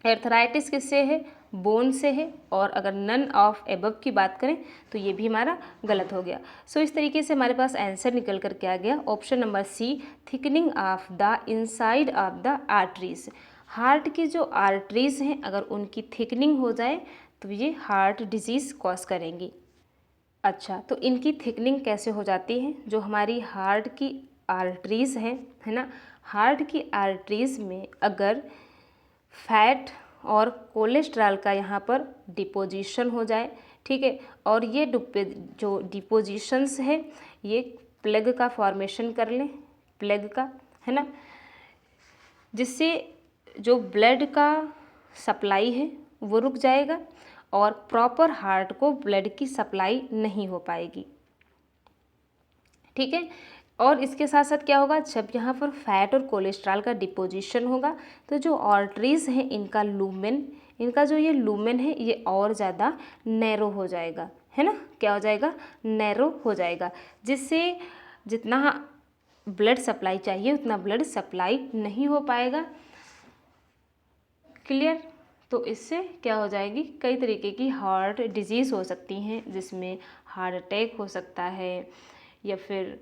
एर्थराइटिस किससे है, बोन से है, और अगर नन ऑफ एबव की बात करें तो ये भी हमारा गलत हो गया। सो इस तरीके से हमारे पास आंसर निकल कर के आ गया option number C, thickening of the inside of the arteries. Heart की जो आर्टरीज हैं अगर उनकी थिकनिंग हो जाए तो ये हार्ट डिजीज़ कॉज करेंगी। अच्छा, तो इनकी थिकनिंग कैसे हो जाती है, जो हमारी हार्ट की आर्टरीज हैं, है ना, हार्ट की आर्टरीज में अगर फैट और कोलेस्ट्रॉल का यहाँ पर डिपोजिशन हो जाए, ठीक है, और ये जो डिपोजिशंस है ये प्लेग का फॉर्मेशन कर लें, प्लेग का, है ना, जिससे जो ब्लड का सप्लाई है वो रुक जाएगा, और प्रॉपर हार्ट को ब्लड की सप्लाई नहीं हो पाएगी। ठीक है, और इसके साथ साथ क्या होगा, जब यहाँ पर फैट और कोलेस्ट्रॉल का डिपोजिशन होगा तो जो आर्टरीज हैं इनका लूमेन, इनका जो ये लूमेन है ये और ज़्यादा नैरो हो जाएगा, है ना, क्या हो जाएगा, नैरो हो जाएगा, जिससे जितना ब्लड सप्लाई चाहिए उतना ब्लड सप्लाई नहीं हो पाएगा। क्लियर। तो इससे क्या हो जाएगी, कई तरीके की हार्ट डिजीज़ हो सकती हैं, जिसमें हार्ट अटैक हो सकता है या फिर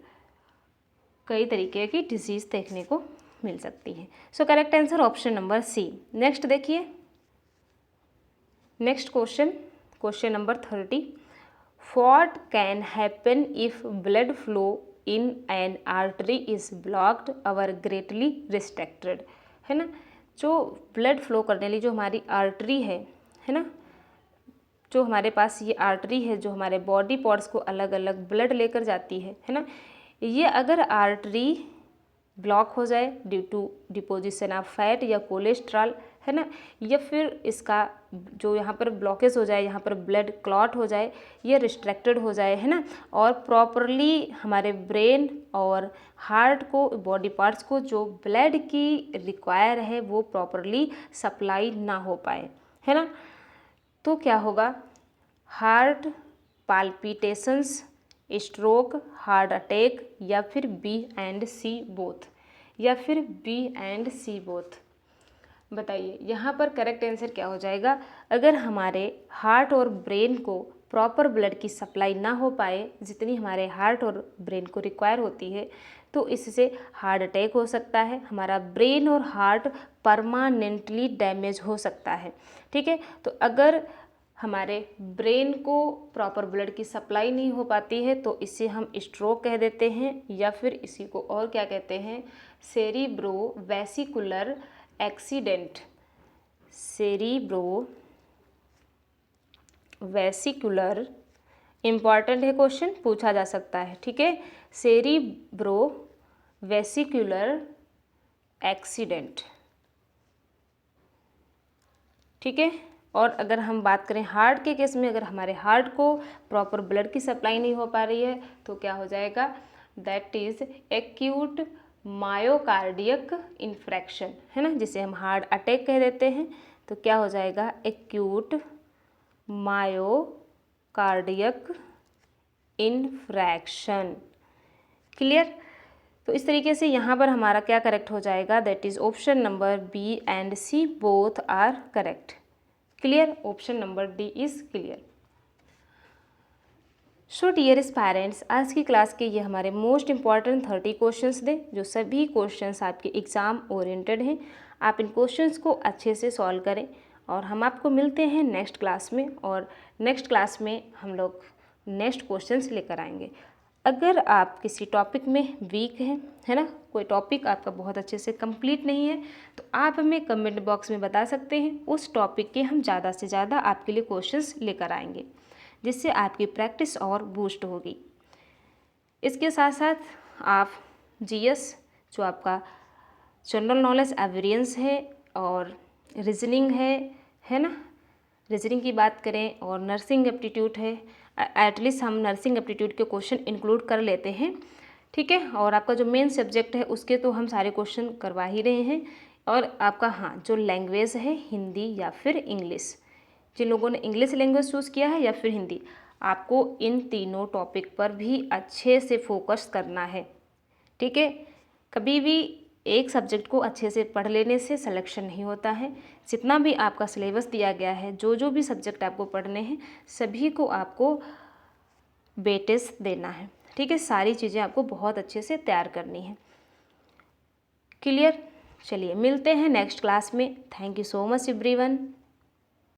कई तरीके की डिजीज़ देखने को मिल सकती है। So correct answer option number C. Next देखिए, next question, question number 30। What can happen if blood flow in an artery is blocked और ग्रेटली रिस्ट्रिक्टेड, है ना, जो ब्लड फ्लो करने वाली जो हमारी आर्टरी है ना, जो हमारे पास ये आर्टरी है जो हमारे बॉडी पार्ट्स को अलग अलग ब्लड लेकर जाती है ना, ये अगर आर्टरी ब्लॉक हो जाए due to deposition of fat या कोलेस्ट्रॉल, है ना, या फिर इसका जो यहाँ पर ब्लॉकेज हो जाए, यहाँ पर ब्लड क्लॉट हो जाए, ये रिस्ट्रिक्टेड हो जाए, है ना, और प्रॉपरली हमारे ब्रेन और हार्ट को, बॉडी पार्ट्स को जो ब्लड की रिक्वायर है वो प्रॉपरली सप्लाई ना हो पाए, है ना, तो क्या होगा, heart palpitations, stroke, heart attack, या फिर बी एंड सी बोथ, या फिर बी एंड सी बोथ। बताइए यहाँ पर करेक्ट आंसर क्या हो जाएगा। अगर हमारे हार्ट और ब्रेन को प्रॉपर ब्लड की सप्लाई ना हो पाए जितनी हमारे हार्ट और ब्रेन को रिक्वायर होती है, तो इससे हार्ट अटैक हो सकता है, हमारा ब्रेन और हार्ट परमानेंटली डैमेज हो सकता है। ठीक है, तो अगर हमारे ब्रेन को प्रॉपर ब्लड की सप्लाई नहीं हो पाती है तो इसे हम स्ट्रोक कह देते हैं, या फिर इसी को और क्या कहते हैं, सेरिब्रोवेसिकुलर एक्सीडेंट, सेरिब्रोवेसिकुलर, इम्पॉर्टेंट है क्वेश्चन, पूछा जा सकता है। ठीक है, सेरिब्रोवेसिकुलर एक्सीडेंट। ठीक है, और अगर हम बात करें हार्ट के केस में, अगर हमारे हार्ट को प्रॉपर ब्लड की सप्लाई नहीं हो पा रही है तो क्या हो जाएगा, दैट इज एक्यूट मायोकार्डियक इन्फ्रैक्शन, है ना, जिसे हम हार्ट अटैक कह देते हैं। तो क्या हो जाएगा, एक्यूट मायोकार्डियक इन्फ्रैक्शन। क्लियर। तो इस तरीके से यहाँ पर हमारा क्या करेक्ट हो जाएगा, that is option number B and C both are correct. Clear, option number D is clear. So dearest parents, आज की क्लास के ये हमारे मोस्ट इंपॉर्टेंट 30 क्वेश्चंस थे, जो सभी क्वेश्चंस आपके एग्ज़ाम ओरिएंटेड हैं। आप इन क्वेश्चंस को अच्छे से सॉल्व करें और हम आपको मिलते हैं नेक्स्ट क्लास में, और नेक्स्ट क्लास में हम लोग नेक्स्ट क्वेश्चंस लेकर आएंगे। अगर आप किसी टॉपिक में वीक हैं, है ना, कोई टॉपिक आपका बहुत अच्छे से कंप्लीट नहीं है, तो आप हमें कमेंट बॉक्स में बता सकते हैं, उस टॉपिक के हम ज़्यादा से ज़्यादा आपके लिए क्वेश्चंस लेकर आएंगे, जिससे आपकी प्रैक्टिस और बूस्ट होगी। इसके साथ साथ आप जीएस, जो आपका जनरल नॉलेज एवेरियंस है, और रीजनिंग है ना, रीजनिंग की बात करें, और नर्सिंग एप्टीट्यूड है, एटलीस्ट हम नर्सिंग एप्टीट्यूड के क्वेश्चन इंक्लूड कर लेते हैं। ठीक है, और आपका जो मेन सब्जेक्ट है उसके तो हम सारे क्वेश्चन करवा ही रहे हैं, और आपका हाँ जो लैंग्वेज है, हिंदी या फिर इंग्लिश, जिन लोगों ने इंग्लिश लैंग्वेज चूज़ किया है या फिर हिंदी, आपको इन तीनों टॉपिक पर भी अच्छे से फोकस करना है। ठीक है, कभी भी एक सब्जेक्ट को अच्छे से पढ़ लेने से सिलेक्शन नहीं होता है। जितना भी आपका सिलेबस दिया गया है, जो भी सब्जेक्ट आपको पढ़ने हैं, सभी को आपको वेटेज देना है। ठीक है, सारी चीज़ें आपको बहुत अच्छे से तैयार करनी है। क्लियर। चलिए मिलते हैं नेक्स्ट क्लास में। Thank you so much everyone.